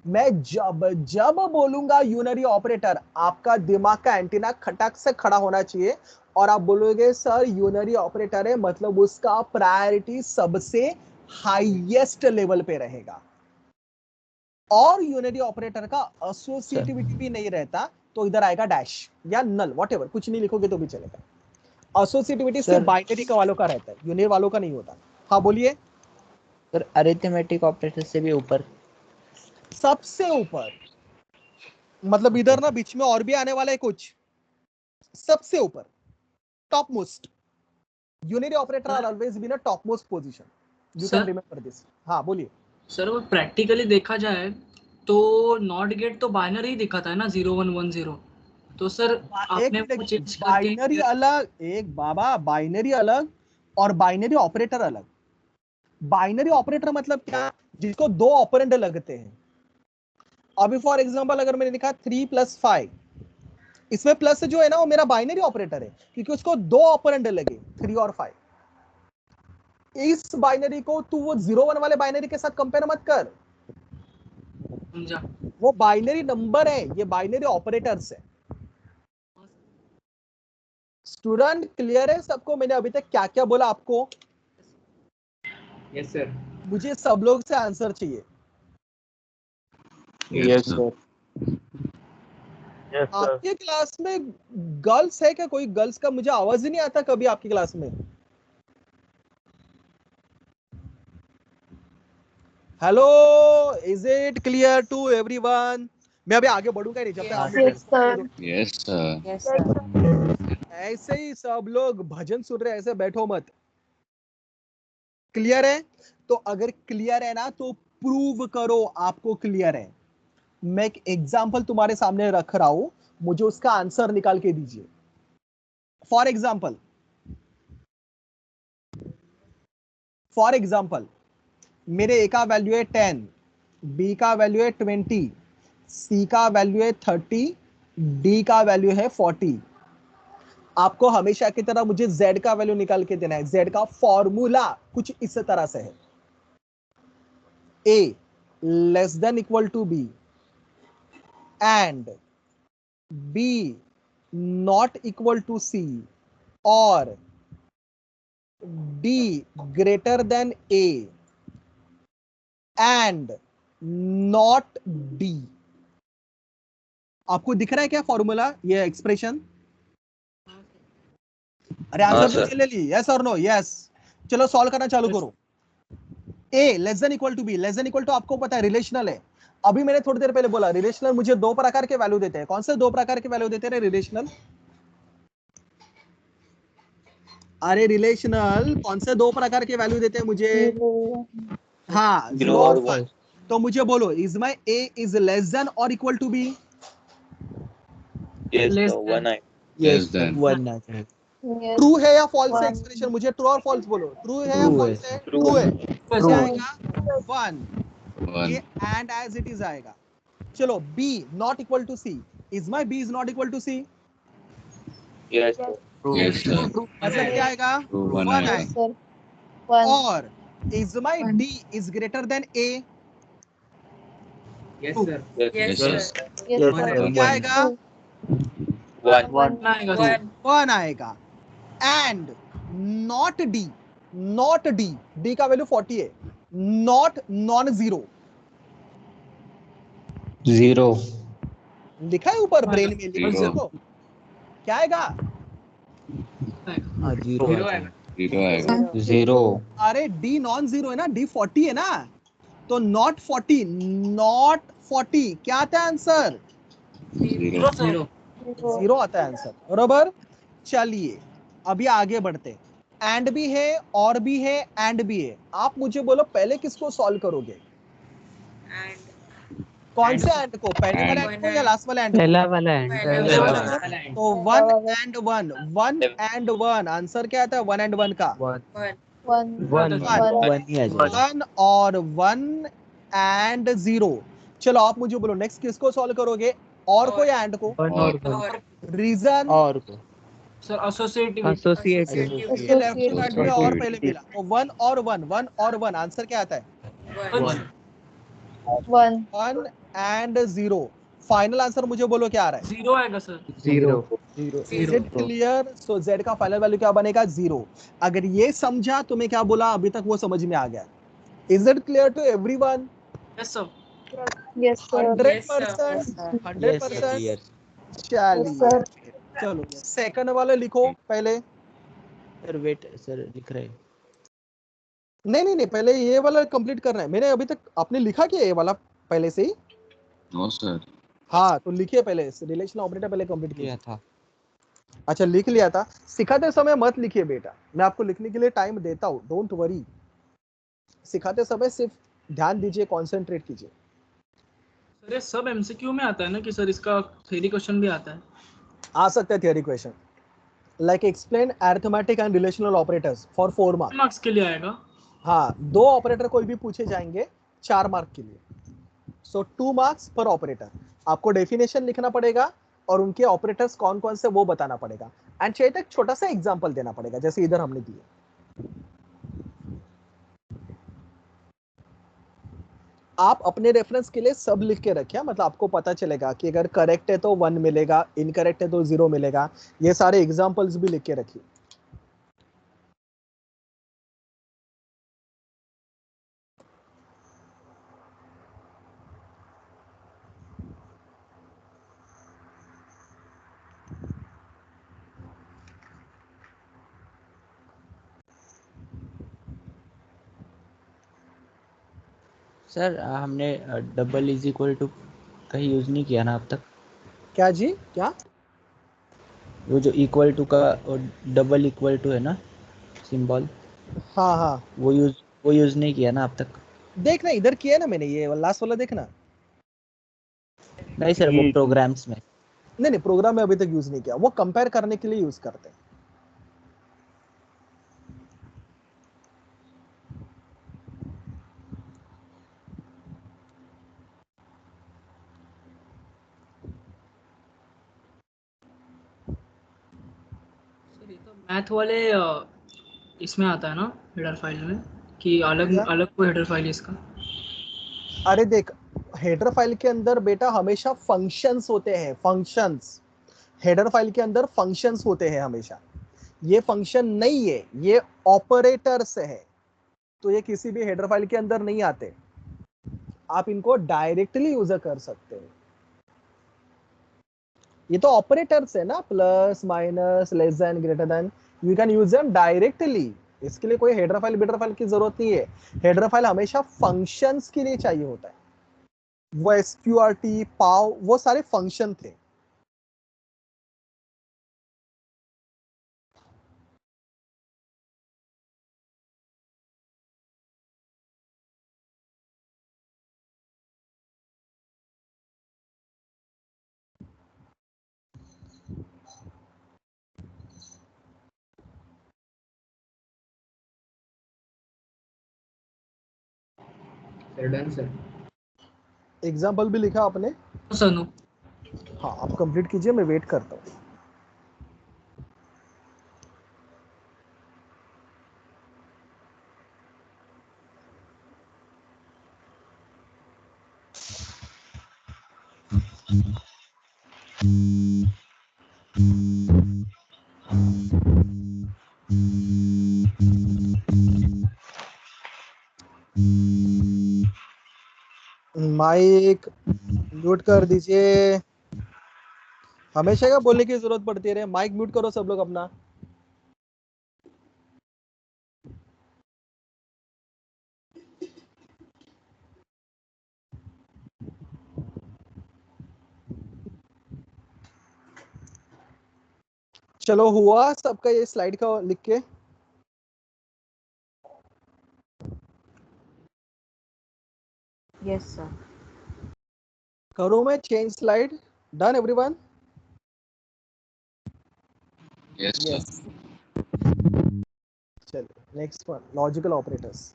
मैं जब बोलूंगा यूनरी ऑपरेटर, आपका दिमाग का एंटीना खटक से खड़ा होना चाहिए और आप बोलोगे सर यूनरी ऑपरेटर है मतलब उसका प्रायोरिटी सबसे हाईएस्ट लेवल पे रहेगा। और यूनरी ऑपरेटर का एसोसिएटिविटी भी नहीं रहता तो इधर आएगा डैश या नल, व्हाटएवर, कुछ नहीं लिखोगे तो भी चलेगा। एसोसिएटिविटी सिर्फ बाइनरी का वालों का रहता है, यूनरी वालों का नहीं होता। हाँ बोलिए सर अरिथमेटिक ऑपरेटर से भी ऊपर, सबसे ऊपर, मतलब इधर ना बीच में और भी आने वाला है कुछ, सबसे ऊपर, top most. Unary operator are always been a top most position, you can remember this. हाँ बोलिए सर। वो प्रैक्टिकली देखा जाए तो नॉट गेट तो बाइनरी ही दिखाता है ना, 0 1 1 0। तो सर आपने वो चेंज बाइनरी अलग, एक बाबा बाइनरी अलग और बाइनरी ऑपरेटर अलग। बाइनरी ऑपरेटर मतलब क्या? जिसको दो ऑपरेंड लगते हैं। अभी फॉर एग्जांपल अगर मैंने लिखा 3 + 5, इसमें प्लस जो है ना वो मेरा बाइनरी ऑपरेटर है क्योंकि उसको दो ऑपरेंड लगे 3 और 5। इस बाइनरी को तू वो 0 1 वाले बाइनरी के साथ कंपेयर मत कर, समझा। वो बाइनरी नंबर है, ये बाइनरी ऑपरेटर्स है। स्टूडेंट क्लियर है सबको? मैंने अभी तक क्या क्या बोला आपको? Yes sir. मुझे सब लोग से आंसर चाहिए। Yes sir. Yes sir. आपके क्लास में गर्ल्स है क्या? कोई गर्ल्स का मुझे आवाज ही नहीं आता कभी आपकी क्लास में। Hello, is it clear to everyone? मैं अभी आगे बढ़ूंगा नहीं जब तक आप Yes, sir. Yes sir. Yes, sir. ऐसे ही सब लोग भजन सुन रहे, ऐसे बैठो मत। क्लियर है? तो अगर क्लियर है ना तो प्रूव करो आपको क्लियर है। मैं एक एग्जांपल तुम्हारे सामने रख रहा हूं, मुझे उसका आंसर निकाल के दीजिए। फॉर एग्जांपल मेरे ए का वैल्यू है 10, बी का वैल्यू है 20, सी का वैल्यू है 30, डी का वैल्यू है 40। आपको हमेशा की तरह मुझे z का वैल्यू निकाल के देना है। z का फॉर्मूला कुछ इस तरह से है, a less than equal to b and b not equal to c और d greater than a and not d। आपको दिख रहा है क्या फॉर्मूला, ये एक्सप्रेशन? अरे आंसर तो ले ली, यस और नो? यस। चलो सॉल्व करना चालू करो। A less than equal to B, less than equal to आपको पता है रिलेशनल है। अभी मैंने थोड़ी देर पहले बोला रिलेशनल मुझे दो प्रकार के वैल्यू देते हैं। कौन से दो प्रकार के वैल्यू देते हैं रिलेशनल? अरे रिलेशनल कौन से दो प्रकार के वैल्यू देते हैं मुझे? हाँ, 0 और 1। तो मुझे बोलो, is my A is less than और equal to B? Less than. Yes than. Yes. True है या फॉल्स है One. एक्सप्रेशन? मुझे ट्रू और फॉल्स बोलो। ट्रू है या True फॉल्स है। है? ट्रू है। True. आएगा 1, ये एंड एज इट इज आएगा। चलो b not equal to c, is my b is not equal to c? Yes sir. मतलब क्या आएगा? True, 1 1 आएगा। Yes, आएगा। sir. One. और is my d is greater than a? Yes sir. Yes, sir. Yes, sir. क्या आएगा? One. आएगा One. 1 आएगा। And not d, not d का वैल्यू 40 है, नॉट नॉन जीरो। 0 लिखा है ऊपर ब्रेन में, लिखो Zero. देखो क्या आएगा? 0 आएगा। 0 अरे d नॉन जीरो है ना, d 40 है ना, तो नॉट 40, नॉट 40 क्या आता है आंसर? 0 Zero. 0 आता है आंसर, बरोबर। चलिए अभी आगे बढ़ते। एंड भी है और भी है एंड भी है। आप मुझे बोलो पहले किसको सॉल्व करोगे? कौन से एंड को? पहले वाला एंड को या लास्ट वाला एंड को? पहला वाला एंड तो 1 एंड 1, 1 एंड 1, आंसर क्या आता है 1 एंड 1 का? One. 1 1 और 1 एंड 0। चलो आप मुझे बोलो नेक्स्ट किसको सॉल्व करोगे? और को या एंड को? 1 और 1 रीजन? और को सर एसोसिएटिव। एसोसिएटिव ये लेफ्ट से काट दिया और पहले मिला, तो 1 और 1, 1 और 1, आंसर क्या आता है? 1. 1 एंड 0। फाइनल आंसर मुझे बोलो क्या आ रहा है? 0 आएगा sir. 0 is it clear? So z का फाइनल वैल्यू क्या बनेगा? 0। अगर ये समझा तुम्हें क्या बोला अभी तक वो समझ में आ गया। Is it clear to everyone? Yes sir. Yes, sir. 100%? 100%? चलिए चलो सेकंड वाले लिखो पहले। सर वेट सर लिख रहे हैं। नहीं पहले ये वाला कंप्लीट करना है। मैंने अभी तक आपने लिखा क्या ये वाला पहले से ही? No sir. हाँ तो लिखिए पहले, रिलेशन ऑपरेटर पहले कंप्लीट किया किया था। अच्छा लिख लिया था। सिखाते समय मत लिखिए बेटा, मैं आपको लिखने के लिए टाइम देता हूँ, डोंट वरी। सिखाते समय सिर्फ ध्यान दीजिए, कॉन्सेंट्रेट कीजिए। सर ये सब एमसीक्यू में आता है ना कि सर इसका थ्योरी क्वेश्चन भी आता है? आ सकता है theory question, like explain arithmetic and relational operators for 4 marks. Marks के लिए आएगा। हाँ 2 ऑपरेटर कोई भी पूछे जाएंगे 4 मार्क के लिए। सो 2 मार्क्स पर ऑपरेटर। आपको डेफिनेशन लिखना पड़ेगा और उनके ऑपरेटर्स कौन कौन से वो बताना पड़ेगा, एंड चाहिए तो एक छोटा सा एग्जांपल देना पड़ेगा जैसे इधर हमने दिए। आप अपने रेफरेंस के लिए सब लिख के रखिए, मतलब आपको पता चलेगा कि अगर करेक्ट है तो 1 मिलेगा, इनकरेक्ट है तो 0 मिलेगा। ये सारे एग्जांपल्स भी लिख के रखिए। सर हमने डबल इज इक्वल टू कहीं यूज नहीं किया ना अब तक। क्या जी, क्या? वो जो इक्वल टू का डबल इक्वल टू है ना सिंबल, हाँ हाँ, वो यूज नहीं किया ना अब तक। देखना इधर किया ना मैंने, ये लास्ट वाला देखना। नहीं सर, वो ये प्रोग्राम्स में। नहीं नहीं, प्रोग्राम में अभी तक यूज नहीं किया, वो कंपेयर करने के लिए यूज करते हैं। सर ये तो मैथ वाले इसमें आता है ना हेडर फाइल में, कि अलग क्या? अलग कोई हेडर फाइल है इसका? अरे देख, हेडर फाइल के अंदर बेटा हमेशा फंक्शंस होते हैं, फंक्शंस। हेडर फाइल के अंदर फंक्शंस होते हैं हमेशा। ये फंक्शन नहीं है, ये ऑपरेटर्स है, तो ये किसी भी हेडर फाइल के अंदर नहीं आते। आप इनको डायरेक्टली यूज कर सकते हैं। ये तो ऑपरेटर्स है ना, plus minus less than greater then, you can use them directly. इसके लिए कोई हेडर फाइल बिडर फाइल की जरूरत नहीं है। हेडर फाइल हमेशा फंक्शंस के लिए चाहिए होता है। वो एसक्यूआरटी पाव वो सारे फंक्शन थे। Sir done sir. एग्जाम्पल भी लिखा आपने? Sir no. हाँ, आप कंप्लीट कीजिए, मैं वेट करता हूँ। माइक म्यूट कर दीजिए। हमेशा क्या बोलने की जरूरत पड़ती है? माइक म्यूट करो सब लोग अपना। चलो, हुआ सबका ये स्लाइड का लिख के? Yes, sir. करूँ मैं change slide? Done everyone? Yes, sir. Yes. चलो next one, logical operators.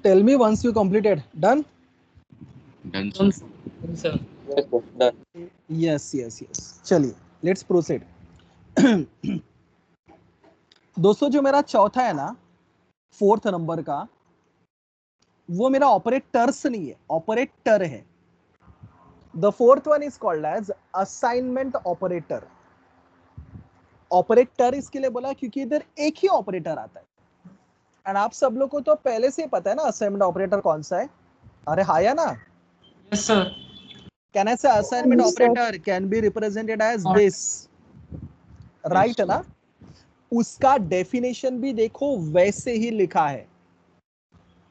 Tell me once you completed. Done. Done, sir. Sir yes yes yes. चलिए लेट्स प्रोसीड. दोस्तों जो मेरा चौथा है ना, फोर्थ नंबर का, वो मेरा ऑपरेटर्स नहीं है, ऑपरेटर है. The fourth one is called as assignment operator. Operator इसके लिए बोला क्योंकि इधर एक ही ऑपरेटर आता है. एंड आप सब लोग को तो पहले से ही पता है ना असाइनमेंट ऑपरेटर कौन सा है. अरे हाँ या ना. Yes sir. Can I say assignment Yes, sir. Operator can be represented as Or- this, right Yes, ना. उसका डेफिनेशन भी देखो वैसे ही लिखा है.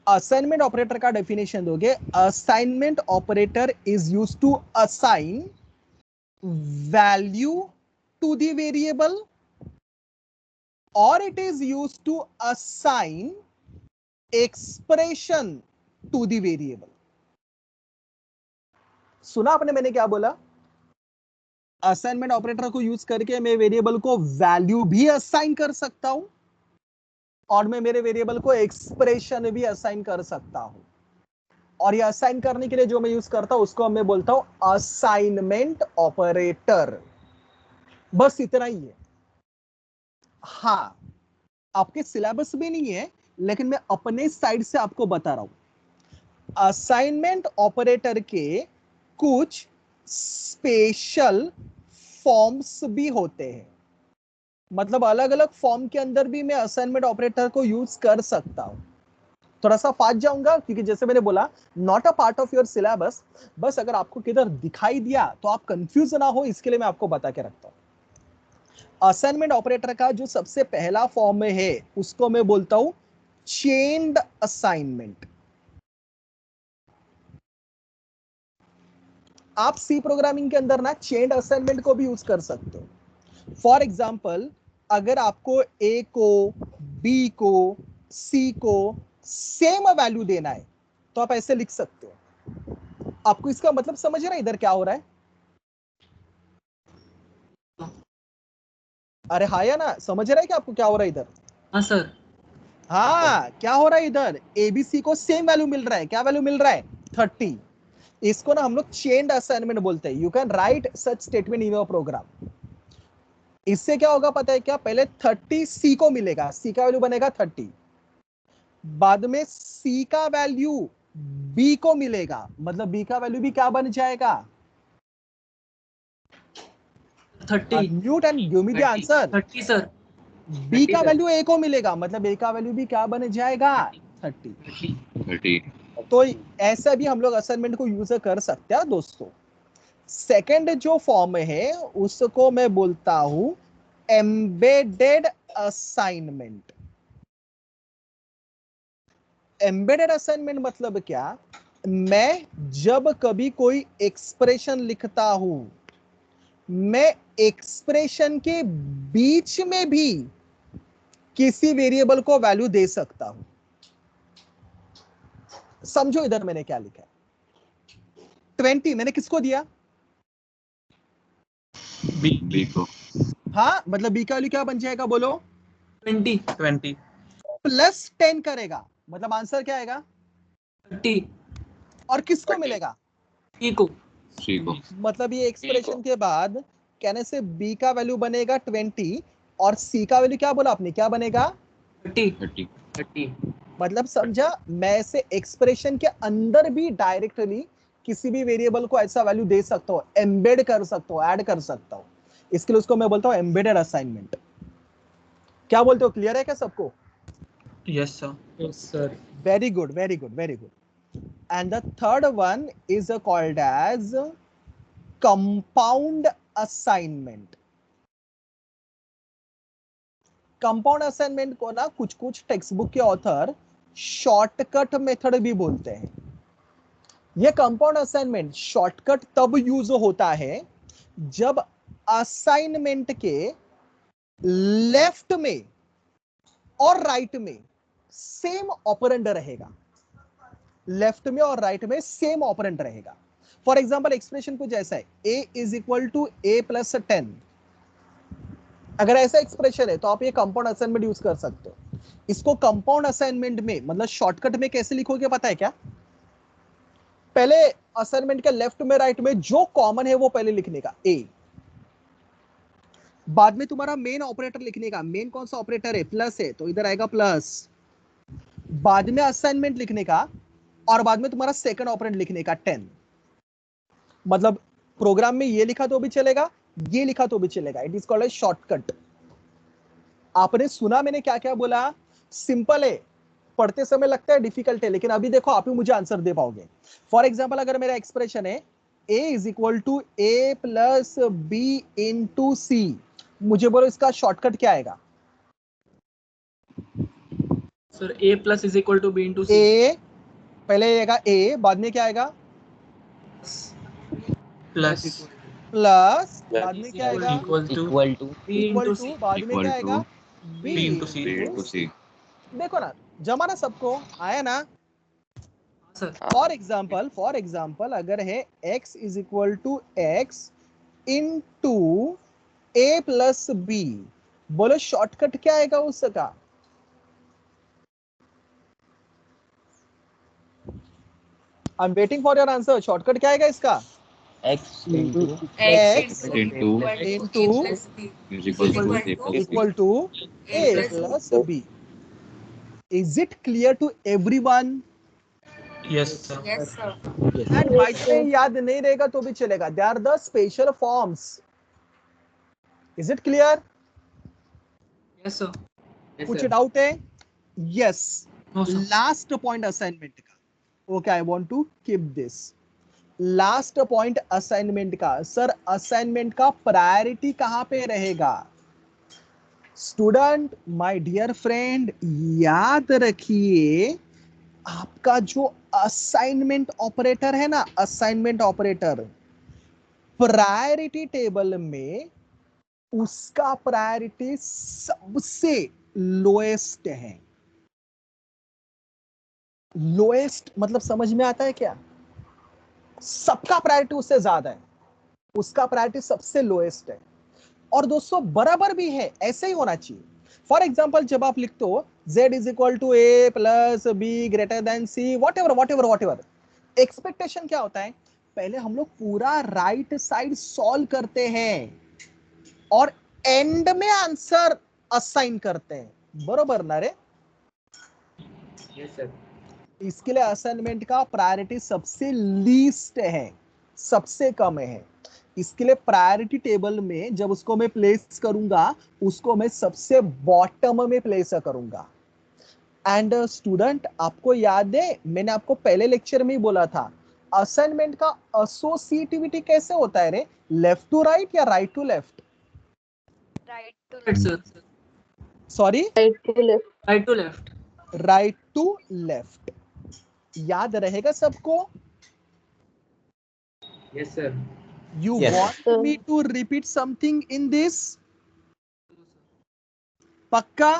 असाइनमेंट ऑपरेटर का डेफिनेशन दोगे, assignment operator is used to assign value to the variable or it is used to assign expression to the variable. सुना आपने मैंने क्या बोला? असाइनमेंट ऑपरेटर को यूज करके मैं वेरिएबल को वैल्यू भी असाइन कर सकता हूं और मैं मेरे वेरिएबल को एक्सप्रेशन भी असाइन कर सकता हूं. और ये असाइन करने के लिए जो मैं यूज करता हूं उसको मैं बोलता हूं असाइनमेंट ऑपरेटर. बस इतना ही है. हाँ, आपके सिलेबस में नहीं है लेकिन मैं अपने साइड से आपको बता रहा हूं. असाइनमेंट ऑपरेटर के कुछ स्पेशल फॉर्म्स भी होते हैं. मतलब अलग अलग फॉर्म के अंदर भी मैं असाइनमेंट ऑपरेटर को यूज कर सकता हूं. थोड़ा सा फास्ट जाऊंगा क्योंकि जैसे मैंने बोला not a part of your syllabus. बस अगर आपको किधर दिखाई दिया तो आप कंफ्यूज ना हो, इसके लिए मैं आपको बता के रखता हूं. असाइनमेंट ऑपरेटर का जो सबसे पहला फॉर्म में है उसको मैं बोलता हूं चेन्ड असाइनमेंट. आप सी प्रोग्रामिंग के अंदर ना चेन्ड असाइनमेंट को भी यूज कर सकते हो. फॉर एग्जाम्पल अगर आपको ए को, बी को, सी को सेम वैल्यू देना है तो आप ऐसे लिख सकते हो. आपको इसका मतलब समझ रहे हैं इधर क्या हो रहा है? अरे हाँ या ना, समझ रहा है कि आपको क्या हो रहा है इधर? हाँ सर. हाँ, क्या हो रहा है इधर? एबीसी को सेम वैल्यू मिल रहा है. क्या वैल्यू मिल रहा है? 30. इसको ना हम लोग चेन्ड असाइनमेंट बोलते हैं. You can write such statement in your program. इससे क्या होगा पता है क्या? पहले 30 सी को मिलेगा, सी का वैल्यू बनेगा 30. बाद में सी का वैल्यू बी को मिलेगा, मतलब बी का वैल्यू भी क्या बन जाएगा? 30. Mute and give me the answer. 30 sir. B का वैल्यू ए को मिलेगा, मतलब ए का वैल्यू भी क्या बन जाएगा? 30. 30. तो ऐसा भी हम लोग असाइनमेंट को यूज कर सकते हैं दोस्तों. सेकंड जो फॉर्म है उसको मैं बोलता हूं एम्बेडेड असाइनमेंट. एम्बेडेड असाइनमेंट मतलब क्या? मैं जब कभी कोई एक्सप्रेशन लिखता हूं, मैं एक्सप्रेशन के बीच में भी किसी वेरिएबल को वैल्यू दे सकता हूं. समझो इधर मैंने क्या लिखा है. 20 मैंने किसको दिया? B को. हाँ, मतलब बी का वैल्यू क्या बन जाएगा बोलो? 20. प्लस 10 करेगा, मतलब आंसर क्या आएगा? 30. और किसको मिलेगा? E को. C को. मतलब ये एक्सप्रेशन के बाद कहने से बी का वैल्यू बनेगा 20 और सी का वैल्यू क्या बोला आपने, क्या बनेगा? 30. 30. मतलब समझा, मैं ऐसे एक्सप्रेशन के अंदर भी डायरेक्टली किसी भी वेरिएबल को ऐसा वैल्यू दे सकता हूं, एम्बेड कर सकता हूं, ऐड कर सकता हूं. इसके लिए उसको मैं बोलता हूं एम्बेडेड असाइनमेंट. क्या बोलते हो? क्लियर है क्या सबको? Yes sir. Yes sir. Very good, very good, very good. And the third one is called as compound assignment. Compound assignment को ना कुछ कुछ टेक्स्ट बुक के ऑथर शॉर्टकट मेथड भी बोलते हैं. ये कंपाउंड असाइनमेंट शॉर्टकट तब यूज होता है जब असाइनमेंट के लेफ्ट में और राइट में सेम ऑपरेंड रहेगा. लेफ्ट में और राइट में सेम ऑपरेंड रहेगा. फॉर एग्जाम्पल एक्सप्रेशन कुछ ऐसा है, a is equal to a plus 10. अगर ऐसा एक्सप्रेशन है तो आप ये कंपाउंड असाइनमेंट यूज कर सकते हो. इसको कंपाउंड असाइनमेंट में मतलब शॉर्टकट में कैसे लिखोगे पता है क्या? पहले असाइनमेंट के लेफ्ट में राइट में जो कॉमन है वो पहले लिखने का ए, बाद में तुम्हारा मेन ऑपरेटर लिखने का। मेन कौन सा ऑपरेटर है? प्लस है, तो इधर आएगा प्लस। बाद में असाइनमेंट लिखने का और बाद में तुम्हारा सेकंड ऑपरेंड लिखने का 10। मतलब प्रोग्राम में ये लिखा तो भी चलेगा, ये लिखा तो भी चलेगा। It is called as shortcut. आपने सुना मैंने क्या क्या बोला? सिंपल है, पढ़ते समय लगता है डिफिकल्ट है, लेकिन अभी देखो आप ही मुझे आंसर दे पाओगे। फॉर एग्जाम्पल अगर मेरा एक्सप्रेशन है a is equal to A plus B into C, मुझे बोलो इसका शॉर्टकट क्या आएगा? Sir a plus is equal to b into c। A पहले आएगा a, बाद में क्या आएगा? प्लस प्लस, बाद में क्या आएगा? Equal to equal to b equal into to, c। बाद में Equal क्या to आएगा? b B into C। B into C। देखो ना, जमा ना सबको, आया ना? सर फॉर एग्जाम्पल अगर है x is equal to x into A plus B, बोलो शॉर्टकट क्या आएगा उसका? I am waiting for your answer. Shortcut क्या आएगा इसका? X into x Into into is equal to A plus B। Equal to A plus B. Is it clear to everyone? Yes sir. And by the way याद नहीं रहेगा तो भी चलेगा, they are the special forms. Is it clear? Yes sir. कुछ doubt है? Yes. No sir. Last point assignment का, okay I want to keep this. Last point assignment का, सर असाइनमेंट का प्रायोरिटी कहां पे रहेगा? स्टूडेंट माय डियर फ्रेंड, याद रखिए आपका जो असाइनमेंट ऑपरेटर है ना, असाइनमेंट ऑपरेटर प्रायोरिटी टेबल में उसका प्रायोरिटी सबसे लोएस्ट है। लोएस्ट मतलब समझ में आता है क्या? सबका प्रायोरिटी उससे ज्यादा है, उसका प्रायोरिटी सबसे लोएस्ट है। और दोस्तों बराबर भी है, ऐसे ही होना चाहिए। फॉर एग्जाम्पल जब आप लिखते हो z is equal to A plus B greater than C, whatever, expectation क्या होता है? पहले हम लोग पूरा राइट साइड सॉल्व करते हैं और एंड में आंसर असाइन करते हैं, बरोबर ना रे? Yes sir. इसके लिए असाइनमेंट का प्रायोरिटी सबसे लीस्ट है, सबसे कम है। इसके लिए प्रायोरिटी टेबल में जब उसको मैं प्लेस करूंगा, उसको मैं सबसे बॉटम में प्लेस करूंगा। एंड स्टूडेंट आपको याद है मैंने आपको पहले लेक्चर में ही बोला था, असाइनमेंट का एसोसिएटिविटी कैसे होता है रे? लेफ्ट टू राइट या right to left? Right sir. Sorry, Right to left. Right to left. Right to left. याद रहेगा सबको? Yes sir. You Yes. want me to repeat something in this? पक्का?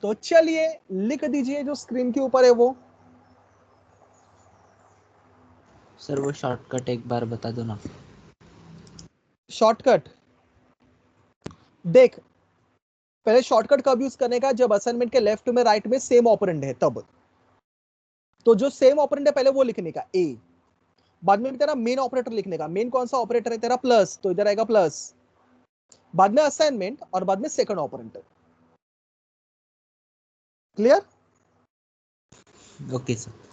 तो चलिए लिख दीजिए जो स्क्रीन के ऊपर है वो। सर वो शॉर्टकट एक बार बता दो ना। शॉर्टकट देख, पहले शॉर्टकट कब यूज करने का? जब असाइनमेंट के लेफ्ट में राइट में सेम ऑपरेंड है तब। तो जो सेम ऑपरेंड है पहले वो लिखने का ए, बाद में तेरा मेन ऑपरेटर लिखने का। मेन कौन सा ऑपरेटर है तेरा? प्लस, तो इधर आएगा प्लस, बाद में असाइनमेंट और बाद में second operand. Clear? Okay sir.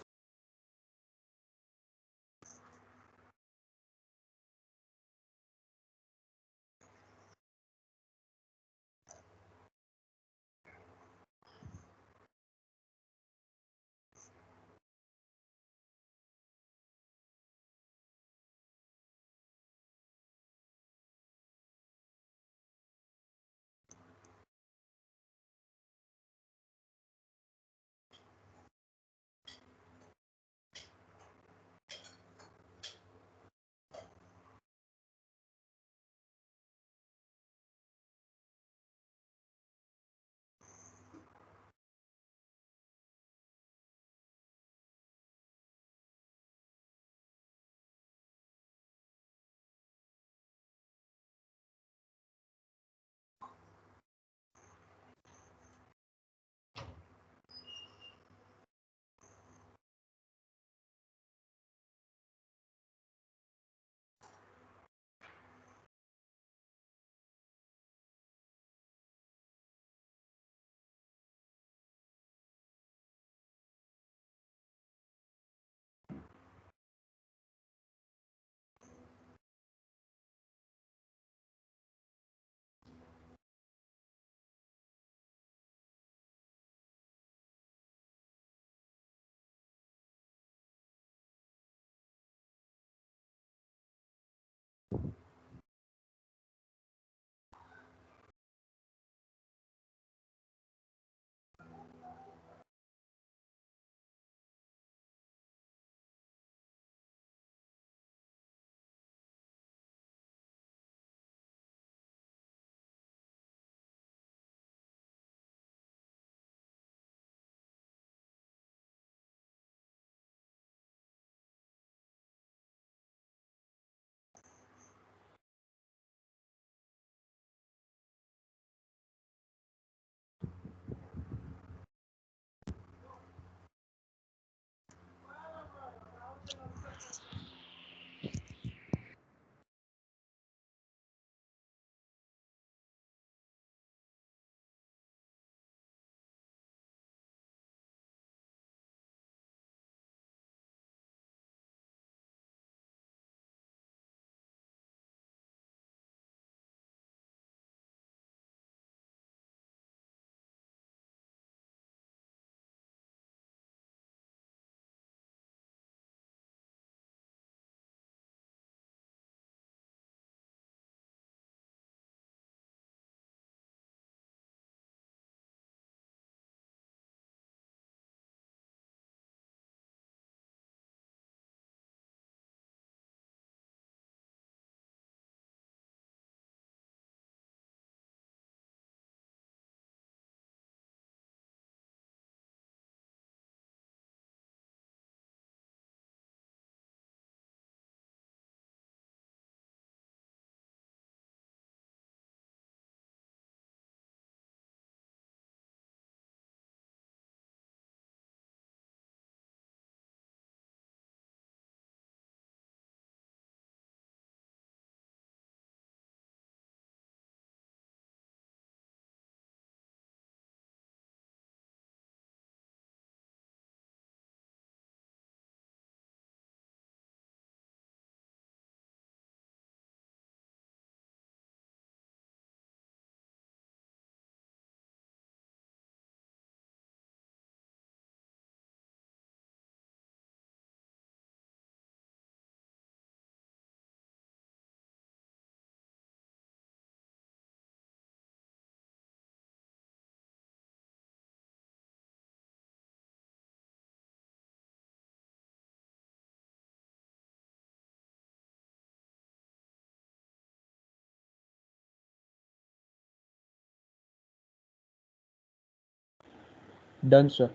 Done sir.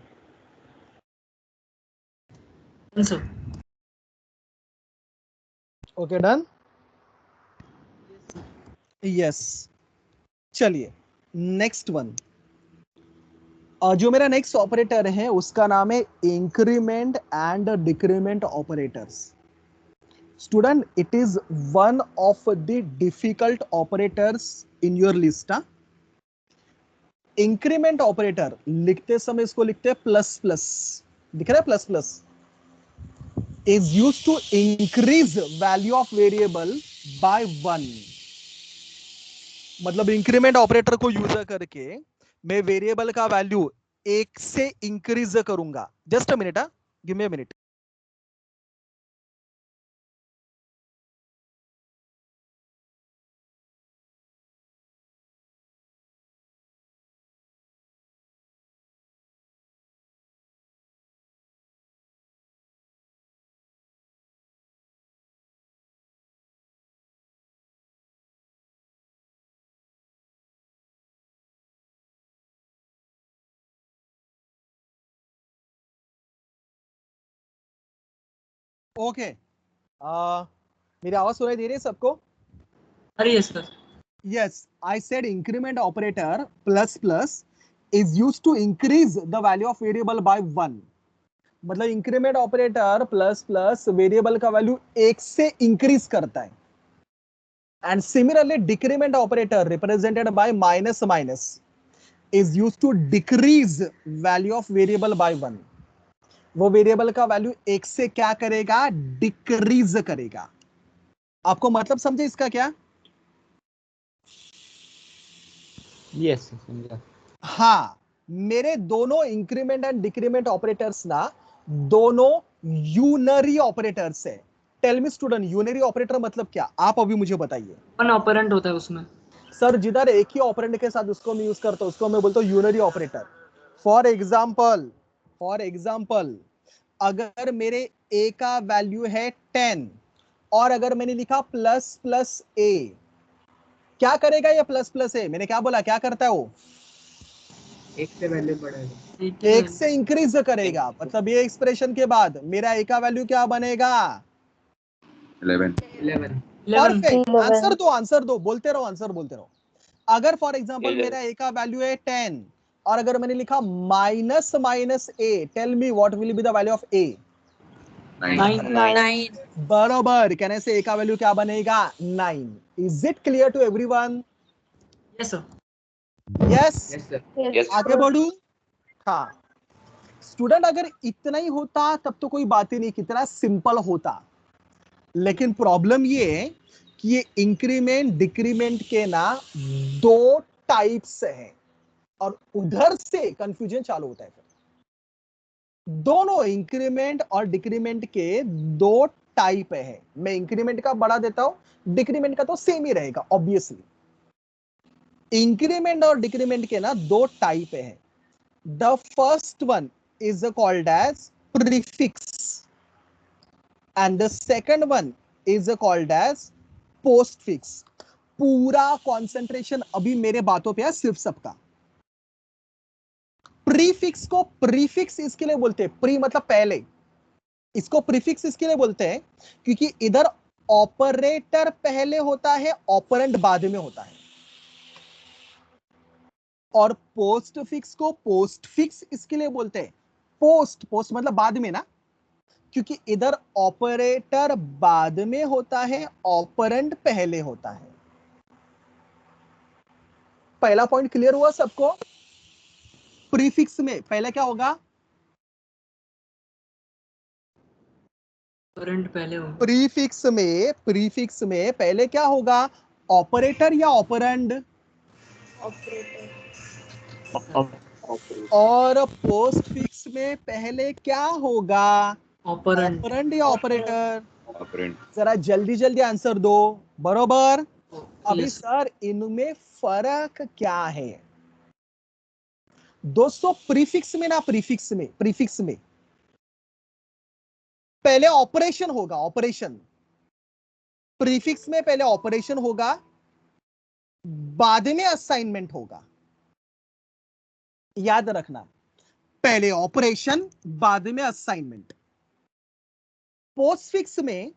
Answer okay done. Yes, चलिए नेक्स्ट वन। जो मेरा नेक्स्ट ऑपरेटर है उसका नाम है increment and decrement operators. Student, it is one of the difficult operators in your list. Increment operator लिखते समय इसको लिखते हैं प्लस प्लस, दिख रहा है plus plus, is used to increase value of variable by 1। मतलब इंक्रीमेंट ऑपरेटर को यूज करके मैं वेरिएबल का वैल्यू 1 से इंक्रीज करूंगा। Just a minute, give me a minute. Okay, मेरी आवाज सुनाई दे रही है सबको? अरे yes sir. Yes, I said increment operator plus plus is used to increase the value of variable by 1। मतलब increment operator plus plus variable का value 1 से इंक्रीज करता है। And similarly decrement operator represented by minus minus is used to decrease value of variable by 1। वो variable का value 1 से क्या करेगा? डिक्रीज करेगा। आपको मतलब समझे इसका क्या? यस समझा। हाँ, मेरे दोनों इंक्रीमेंट एंड डिक्रीमेंट ऑपरेटर्स ना दोनों यूनरी ऑपरेटर्स है। Tell me student, unary operator मतलब क्या? आप अभी मुझे बताइए। वन ऑपरेंड होता है उसमें। सर जिधर एक ही ऑपरेंड के साथ उसको मैं यूज करता हूं उसको मैं बोलता हूं यूनरी ऑपरेटर। फॉर एग्जाम्पल अगर मेरे ए का वैल्यू है 10 और अगर मैंने लिखा प्लस प्लस ए, क्या करेगा ये प्लस प्लस ए? मैंने क्या बोला, क्या करता है वो? एक से वैल्यू बढ़ेगा, एक से इंक्रीज करेगा। मतलब ये एक्सप्रेशन के बाद मेरा ए का वैल्यू क्या बनेगा? 11 परफेक्ट। 11। आंसर दो, बोलते रहो, आंसर बोलते रहो। अगर फॉर एग्जांपल मेरा ए का वैल्यू है 10 और अगर मैंने लिखा minus minus A, tell me what will be the value of A? 9 9। बराबर, कहने से ए का वैल्यू क्या बनेगा? 9। Is it clear to everyone? Yes sir. Yes, yes sir. Yes, आगे sir. बढ़ू? हाँ स्टूडेंट, अगर इतना ही होता तब तो कोई बात ही नहीं, कितना सिंपल होता। लेकिन प्रॉब्लम ये है कि ये इंक्रीमेंट डिक्रीमेंट के ना दो टाइप्स हैं और उधर से कंफ्यूजन चालू होता है। फिर दोनों इंक्रीमेंट और डिक्रीमेंट के दो टाइप है। मैं इंक्रीमेंट का बढ़ा देता हूं, डिक्रीमेंट का तो सेम ही रहेगा ऑब्वियसली। इंक्रीमेंट और डिक्रीमेंट के ना दो टाइप है। The first one is called as prefix and the second one is called as postfix। पूरा कंसंट्रेशन अभी मेरे बातों पे है सिर्फ सबका। प्रीफिक्स को प्रीफिक्स इसके लिए बोलते हैं, प्री मतलब पहले, इसको प्रीफिक्स इसके लिए बोलते हैं क्योंकि इधर ऑपरेटर पहले होता है, ऑपरेंड बाद में होता है। और पोस्टफिक्स को पोस्टफिक्स इसके लिए बोलते हैं, पोस्ट मतलब बाद में ना, क्योंकि इधर ऑपरेटर बाद में होता है, ऑपरेंड पहले होता है। पहला पॉइंट क्लियर हुआ सबको? प्रीफिक्स में पहले क्या होगा? ऑपरेंड पहले हो। प्रीफिक्स में पहले क्या होगा? ऑपरेटर या ऑपरेंड? और पोस्टफिक्स में पहले क्या होगा? ऑपरेंड। ऑपरेंड या ऑपरेटर? ऑपरेंड। जरा जल्दी जल्दी आंसर दो। बरोबर। अभी Yes. सर इनमें फर्क क्या है दोस्तों? प्रीफिक्स में ना, प्रीफिक्स में पहले ऑपरेशन होगा, ऑपरेशन। प्रीफिक्स में पहले ऑपरेशन होगा, बाद में असाइनमेंट होगा। याद रखना, पहले ऑपरेशन बाद में असाइनमेंट। पोस्टफिक्स में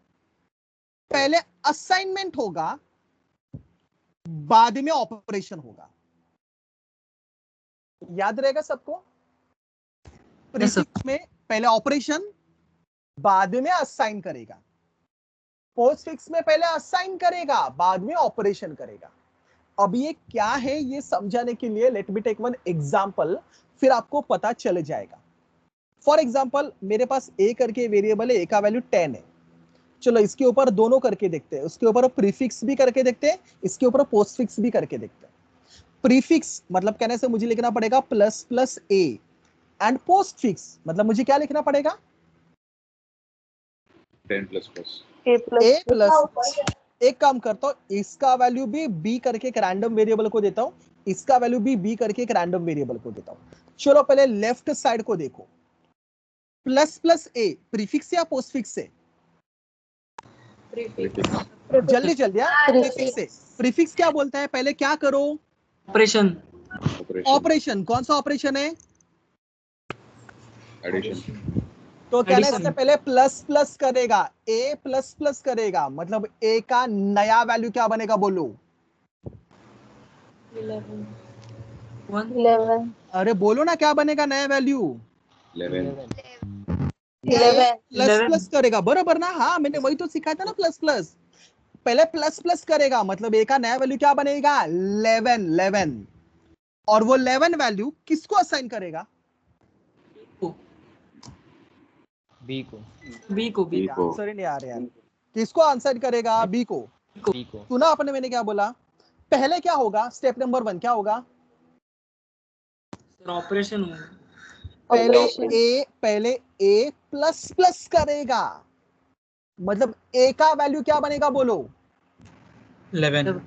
पहले असाइनमेंट होगा बाद में ऑपरेशन होगा। याद रहेगा सबको? प्रीफिक्स में पहले ऑपरेशन बाद में असाइन करेगा, पोस्टफिक्स में पहले असाइन करेगा बाद में ऑपरेशन करेगा। अब ये क्या है ये समझाने के लिए let me take one example, फिर आपको पता चल जाएगा। फॉर एग्जांपल मेरे पास ए करके वेरिएबल है, ए का वैल्यू 10 है। चलो इसके ऊपर दोनों करके देखते हैं, उसके ऊपर प्रीफिक्स भी करके देखते हैं, इसके ऊपर पोस्टफिक्स भी करके देखते हैं। प्रीफिक्स मतलब कहने से मुझे लिखना पड़ेगा plus plus A, and postfix मतलब मुझे क्या लिखना पड़ेगा? 10 plus plus A A plus plus. एक काम करता हूं, इसका वैल्यू भी बी करके एक रैंडम वेरिएबल को देता हूं, इसका वैल्यू भी बी करके एक रैंडम वेरिएबल को देता हूं। चलो पहले लेफ्ट साइड को देखो, प्लस प्लस ए प्रीफिक्स या पोस्टफिक्स से? जल्दी जल्दी प्रीफिक्स से। प्रीफिक्स क्या बोलता है? पहले क्या करो? ऑपरेशन। ऑपरेशन। कौन सा ऑपरेशन है? एडिशन। तो कहने Addition. से पहले प्लस प्लस करेगा, ए प्लस प्लस करेगा, मतलब ए का नया वैल्यू क्या बनेगा बोलो? 11 अरे बोलो ना क्या बनेगा नया वैल्यू? 11 प्लस 11 प्लस करेगा, बरोबर ना? हाँ मैंने वही तो सिखाया था ना, प्लस प्लस। पहले प्लस प्लस करेगा मतलब ए का नया वैल्यू क्या बनेगा? 11। और वो 11 वैल्यू किसको असाइन करेगा? बी को। बी को बी को। आंसर ही नहीं आ रहा यार। किसको असाइन करेगा? बी को। बी को। सुना आपने मैंने क्या बोला? पहले क्या होगा? स्टेप नंबर 1 क्या होगा? ऑपरेशन पहले ए प्लस प्लस करेगा, मतलब ए का वैल्यू क्या बनेगा बोलो? 11।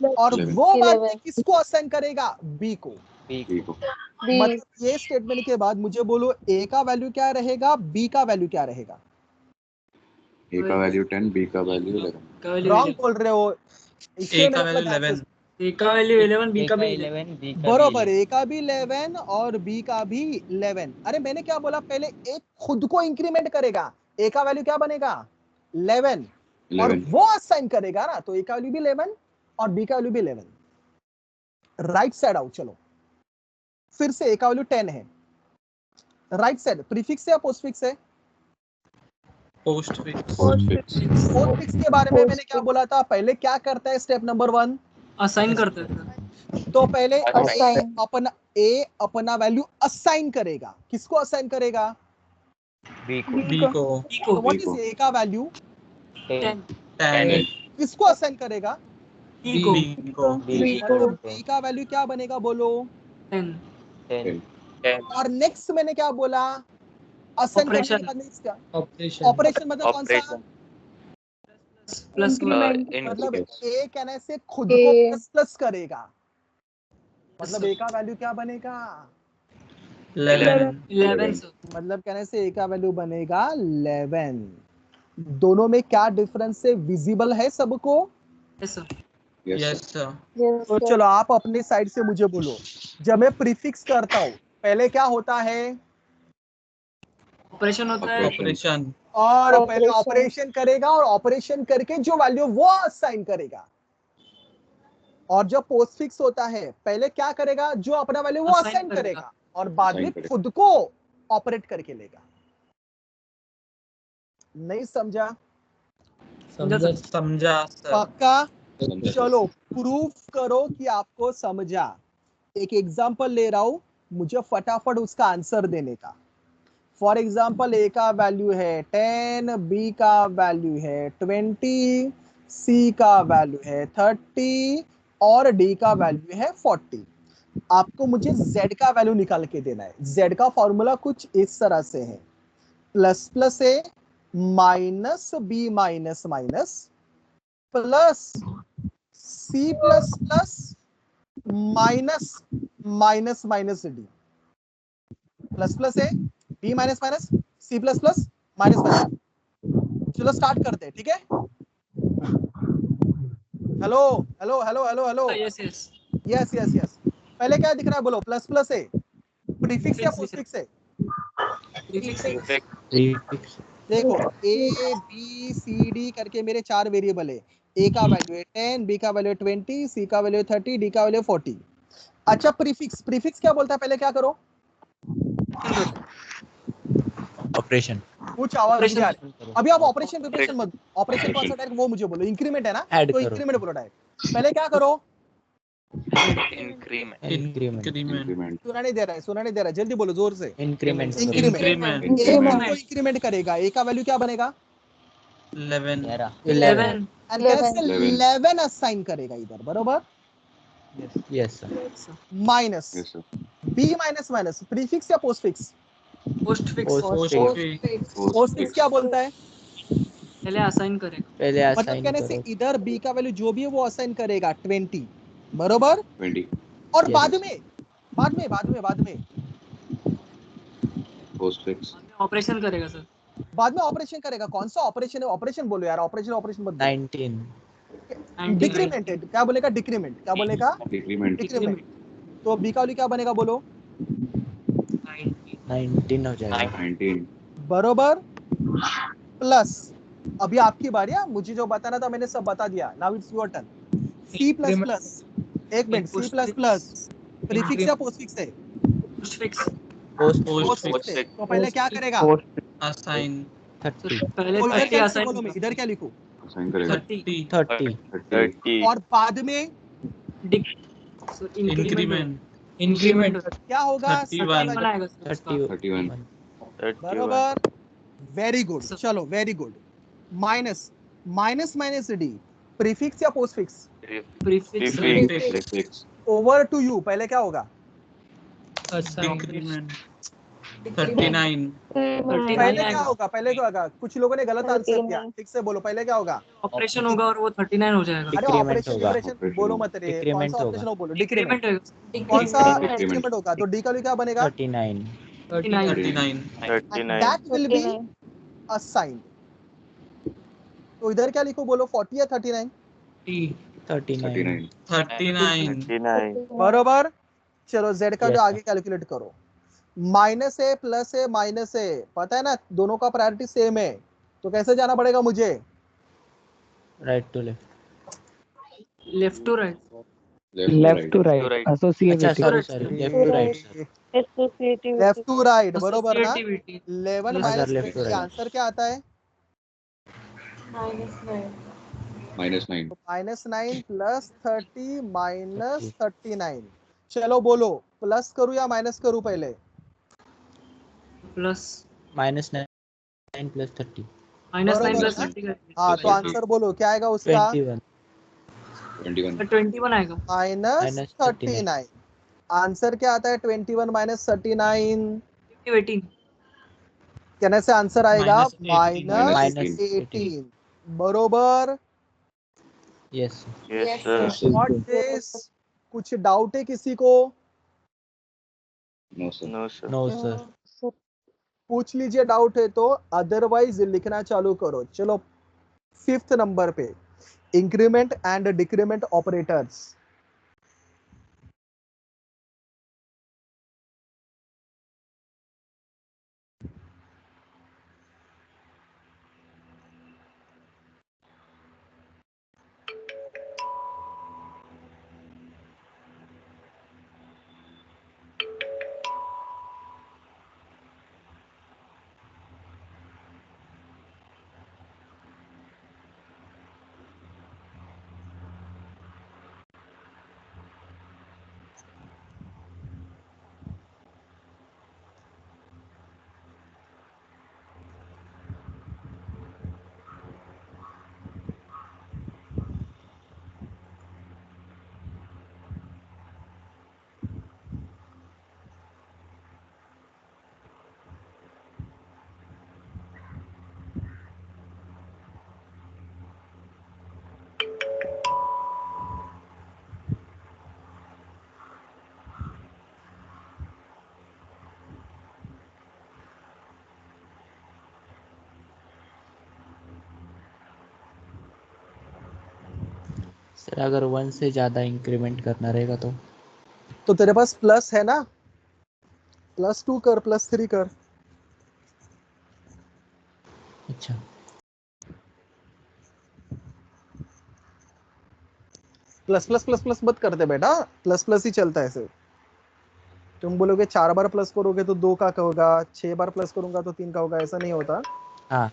और 11. वो बाद में 11. किसको असाइन करेगा? बी को। बी को। B मतलब ये स्टेटमेंट के बाद मुझे बोलो ए का वैल्यू क्या रहेगा, बी का वैल्यू क्या रहेगा? ए का वैल्यू 10, बी का वैल्यू 11। रॉन्ग बोल रहे हो। ए का वैल्यू 11। ए का वैल्यू 11, बी का भी 11, बी का बरोबर, भी ए का भी 11 और बी का भी 11। अरे मैंने क्या बोला? पहले ए खुद को इंक्रीमेंट करेगा, ए का वैल्यू क्या बनेगा? 11 और 11। वो असाइन करेगा ना, तो ए का वैल्यू भी 11 और बी का वैल्यू भी 11। राइट साइड आओ, चलो फिर से ए का वैल्यू 10 है। राइट साइड प्रीफिक्स है या पोस्टफिक्स है? पोस्टफिक्स। पोस्टफिक्स के बारे में मैंने क्या बोला था? पहले क्या करता है स्टेप नंबर 1? असाइन करते हैं। तो पहले Assign. ए अपना वैल्यू असाइन करेगा। किसको असाइन करेगा? बी को। बी को। बी को तो व्हाट इज ए का वैल्यू? 10, 10। किसको असाइन करेगा? बी को बी को। बी तो बी का वैल्यू क्या बनेगा बोलो? 10, 10। और नेक्स्ट मैंने क्या बोला? असाइन करने के Operation. बाद नेक्स्ट क्या? ऑपरेशन। ऑपरेशन मतलब कौन सा? प्लस मतलब ए कहने से खुद A. को प्लस प्लस करेगा, मतलब ए का वैल्यू क्या बनेगा? 11। 11 सर। मतलब कहने से ए का वैल्यू बनेगा 11। दोनों में क्या डिफरेंस है? विजिबल है सबको? Yes sir. Yes sir. Yes तो sir. चलो आप अपने साइड से मुझे बोलो, जब मैं प्रीफिक्स करता हूं पहले क्या होता है? ऑपरेशन होता है। ऑपरेशन। और पहले Operation. ऑपरेशन करेगा और ऑपरेशन करके जो वैल्यू वो असाइन करेगा। और जब पोस्टफिक्स होता है पहले क्या करेगा? जो अपना वैल्यू वो Assign असाइन करेगा। करेगा और बाद में Assign करेगा। खुद को ऑपरेट करके लेगा। नहीं समझा? समझा सर। पक्का? समझा। चलो प्रूफ करो कि आपको समझा। एक एग्जांपल ले रहा हूं, मुझे फटाफट उसका आंसर देने का। फॉर एग्जांपल ए का वैल्यू है 10, बी का वैल्यू है 20, सी का वैल्यू है 30 और डी का वैल्यू है 40। आपको मुझे z का वैल्यू निकाल के देना है। z का फॉर्मूला कुछ इस तरह से है, plus plus A minus B minus minus plus C plus plus minus minus minus D. Plus plus A B minus minus C plus plus minus minus. चलो स्टार्ट करते हैं, ठीक है? Hello hello hello hello hello. Yes yes. Yes yes yes. पहले क्या दिख रहा है बोलो? प्लस प्लस ए प्रीफिक्स या पोस्टफिक्स है? प्रीफिक्स देखो ए बी सी डी करके मेरे 4 वेरिएबल है। ए का वैल्यू है 10, बी का वैल्यू है 20, सी का वैल्यू है 30, डी का वैल्यू है 40। अच्छा प्रीफिक्स, प्रीफिक्स क्या बोलता है, पहले क्या करो? ऑपरेशन कुछ आवाज Operation मुझे आ रही है। अभी आप ऑपरेशन प्रिपरेशन मत, ऑपरेशन कौन सा डायरेक्ट वो मुझे बोलो। इंक्रीमेंट है ना, ऐड तो करो इंक्रीमेंट बोलो डायरेक्ट। पहले क्या करो? इंक्रीमेंट इंक्रीमेंट सुना नहीं दे रहा है, सुना नहीं दे रहा है, जल्दी बोलो जोर से। Increment increment. Increment. को इंक्रीमेंट करेगा, ए का वैल्यू क्या बनेगा? 11 11 एंड 11. कैसे 11 असाइन करेगा इधर, बरोबर? Yes sir minus yes sir B minus minus prefix या पोस्टफिक्स? पोस्ट फिक्स पोस्टफिक्स क्या बोलता है? पहले असाइन करेगा। पहले मतलब असाइन कहने करो से इधर बी का वैल्यू जो भी है वो असाइन करेगा 20, बरोबर? 20 और Yes. बाद में पोस्टफिक्स ऑपरेशन करेगा सर। बाद में ऑपरेशन करेगा। कौन सा ऑपरेशन है? ऑपरेशन बोलो यार, ऑपरेशन ऑपरेशन मत बोलो। 19 डिक्रीमेंट है, क्या बोलेगा? डिक्रीमेंट, क्या बोलेगा? Decrement decrement. तो बी का वैल्यू क्या बनेगा बोलो? 19 हो जाएगा 19 बरोबर प्लस, अभी आपकी बारी है, मुझे जो बताना था मैंने सब बता दिया। Now it's your turn. C plus plus, एक minute, C plus plus prefix या पोस्टफिक्स है? पोस्ट फिक्स पोस्टफिक्स है। तो पहले क्या करेगा? असाइन 30 पहले तो इधर 30 क्या लिखूं असाइन बोलो, मैं इधर क्या लिखूं? असाइन करेगा 30 30 और बाद में इंक्रीमेंट इंक्रीमेंट क्या होगा? 31 बनाएगा सर उसका। 31 बरोबर, वेरी गुड, चलो very good. Minus minus minus D, prefix या postfix? Prefix prefix over to you, पहले क्या होगा? इंक्रीमेंट 39 पहले क्या होगा? पहले क्या होगा? कुछ लोगों ने गलत आंसर दिया, ठीक से बोलो, पहले क्या होगा? ऑपरेशन होगा और वो 39 हो जाएगा। अरे Decrement ऑपरेशन होगा। डिक्रीमेंट बोलो मत रे, कौन Decrement सा होगा। ऑपरेशन हो बोलो? डिक्रीमेंट। इंक्रीमेंट कौन सा Decrement. डिक्रीमेंट होगा? तो डी का वैल्यू क्या बनेगा? 39 39 दैट विल बी असाइन्ड। तो इधर क्या लिखो बोलो, 40 या 39? 39 39 बरोबर। चलो जेड का Yes, जो sir. आगे कैलकुलेट करो। माइनस है प्लस है माइनस है, पता है ना, दोनों का प्रायोरिटी सेम है, तो कैसे जाना पड़ेगा मुझे? Right to left left to right left to right right अच्छा associative sorry left to right sir Associativity. Left to right, बरोबर ना? Associativity. 11 Yes, minus sir, left to 20, right. Answer क्या आता है? -9 -9 प्लस 30 माइनस 39। चलो बोलो, प्लस करूं या माइनस करूं पहले? प्लस -9 प्लस 30 -9 बरोबर प्लस ना? 30 हाँ, तो आंसर बोलो क्या आएगा उसका? 21 21 आएगा। Minus Minus 39। आंसर क्या आता है? 21 माइनस 39। 18 कहने से आंसर आएगा -18. माइनस 18, बरोबर। Yes Yes, sir. What this? कुछ डाउट है किसी को? No sir no sir So, पूछ लीजिए डाउट है तो, अदरवाइज लिखना चालू करो। चलो 5th नंबर पे, increment and decrement operators. Sir अगर 1 से ज़्यादा इंक्रीमेंट करना रहेगा तो तेरे पास प्लस है ना, +2 कर, +3 कर। अच्छा प्लस प्लस प्लस प्लस मत करते बेटा, प्लस प्लस ही चलता है सिर्फ। तुम बोलोगे 4 बार प्लस करोगे तो 2 का होगा, 6 बार प्लस करूंगा तो 3 का होगा, ऐसा नहीं होता। हाँ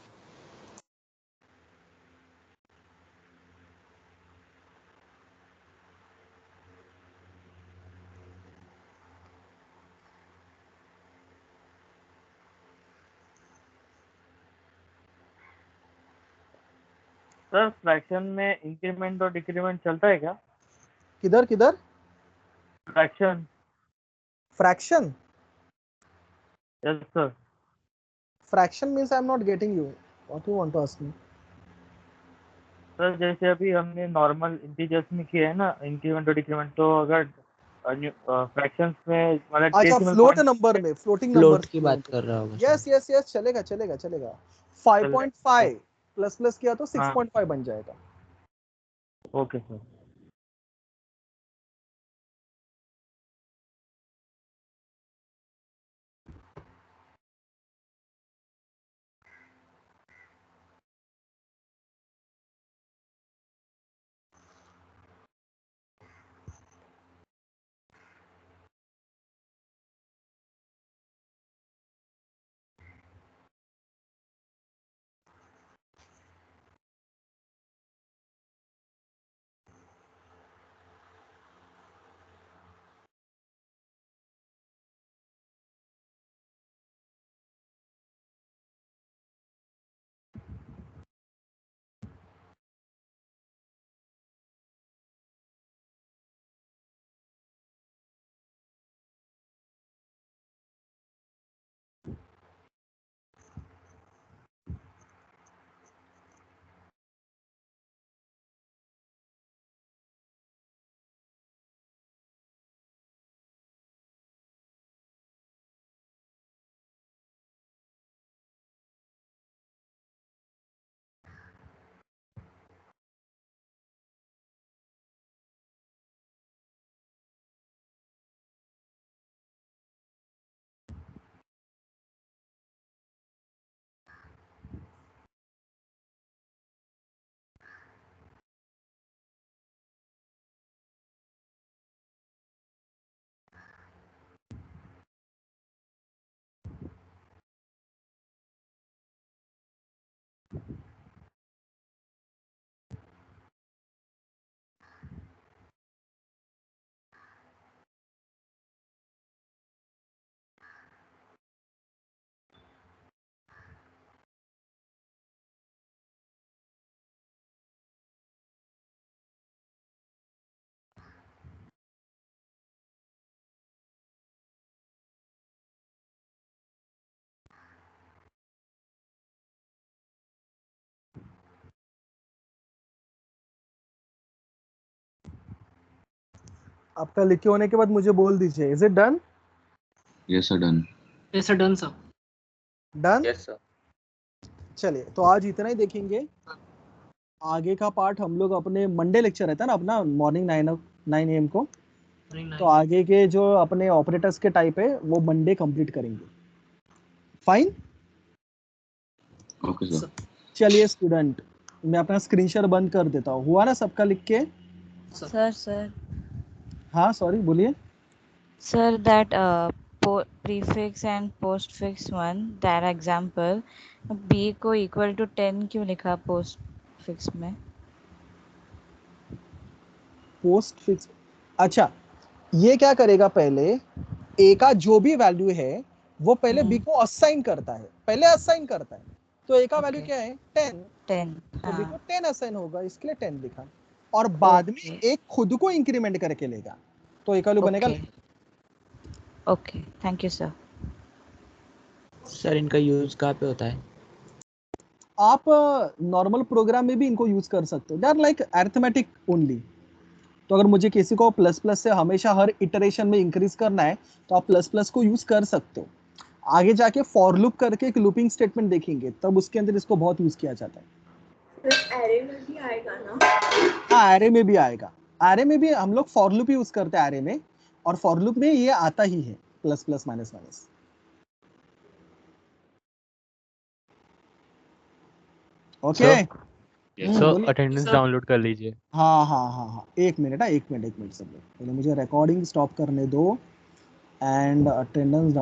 सर फ्रैक्शन में इंक्रीमेंट और डिक्रीमेंट चलता है क्या? किधर किधर? Fraction. Fraction? Yes sir. Fraction means I am not getting you, what you want to ask me? Sir जैसे अभी हमने नॉर्मल इंटीजर्स में किया है ना इंक्रीमेंट और डिक्रीमेंट, तो अगर फ्रैक्शंस में मतलब अच्छा, डेसिमल फ्लोट पॉइंट नंबर में, फ्लोटिंग नंबर फ्लोट की बात कर रहा होगा यस शायद। यस यस, चलेगा चलेगा चलेगा। 5.5 प्लस प्लस किया तो 6.5 बन जाएगा। Okay sir. आपका लिखे होने के बाद मुझे बोल दीजिए, is it done? Yes, sir, done. Yes sir, done sir. Done. Yes sir. चलिए तो आज इतना ही देखेंगे। आगे का पार्ट हम लोग अपने मंडे लेक्चर रहता है ना अपना, मॉर्निंग 9 AM को, तो आगे के जो अपने ऑपरेटर्स के टाइप है वो मंडे कंप्लीट करेंगे। फाइन। Okay, sir. चलिए स्टूडेंट, मैं अपना स्क्रीन शेयर बंद कर देता हूँ। हुआ ना सबका लिख के? Sir, हाँ सॉरी, बोलिए। sir, that prefix and postfix one, that example, b को equal to 10 क्यों लिखा postfix में? पोस्ट फिक्स, अच्छा ये क्या करेगा, पहले ए का जो भी वैल्यू है वो पहले बी को असाइन करता है, पहले असाइन करता है। तो ए का वैल्यू Okay. क्या है 10, 10, तो बी को हाँ 10 असाइन होगा, इसके लिए 10 लिखा। और बाद में Okay. एक खुद को इंक्रीमेंट करके लेगा, तो ए का वैल्यू बनेगा। Okay. Okay, thank you sir. Sir इनका यूज कहाँ पे होता है? आप नॉर्मल प्रोग्राम में भी इनको यूज कर सकते हो, they are like arithmetic only. तो अगर मुझे किसी को प्लस प्लस से हमेशा हर इटरेशन में इंक्रीज करना है तो आप प्लस प्लस को यूज कर सकते हो। आगे जाके फॉर लूप करके एक लूपिंग स्टेटमेंट देखेंगे, तब उसके अंदर इसको बहुत यूज किया जाता है। एरे में भी आएगा ना? हाँ, एरे में भी आएगा। एरे में भी हम लोग फॉर लूप यूज करते हैं एरे में, और फॉर लूप में ये आता ही है plus plus minus minus. Okay Yes. सो बोलिए। Attendance sir. डाउनलोड कर लीजिए। हाँ हाँ हाँ हाँ, एक मिनट सब लोग, पहले मुझे रिकॉर्डिंग स्टॉप करने दो एंड अटेंडेंस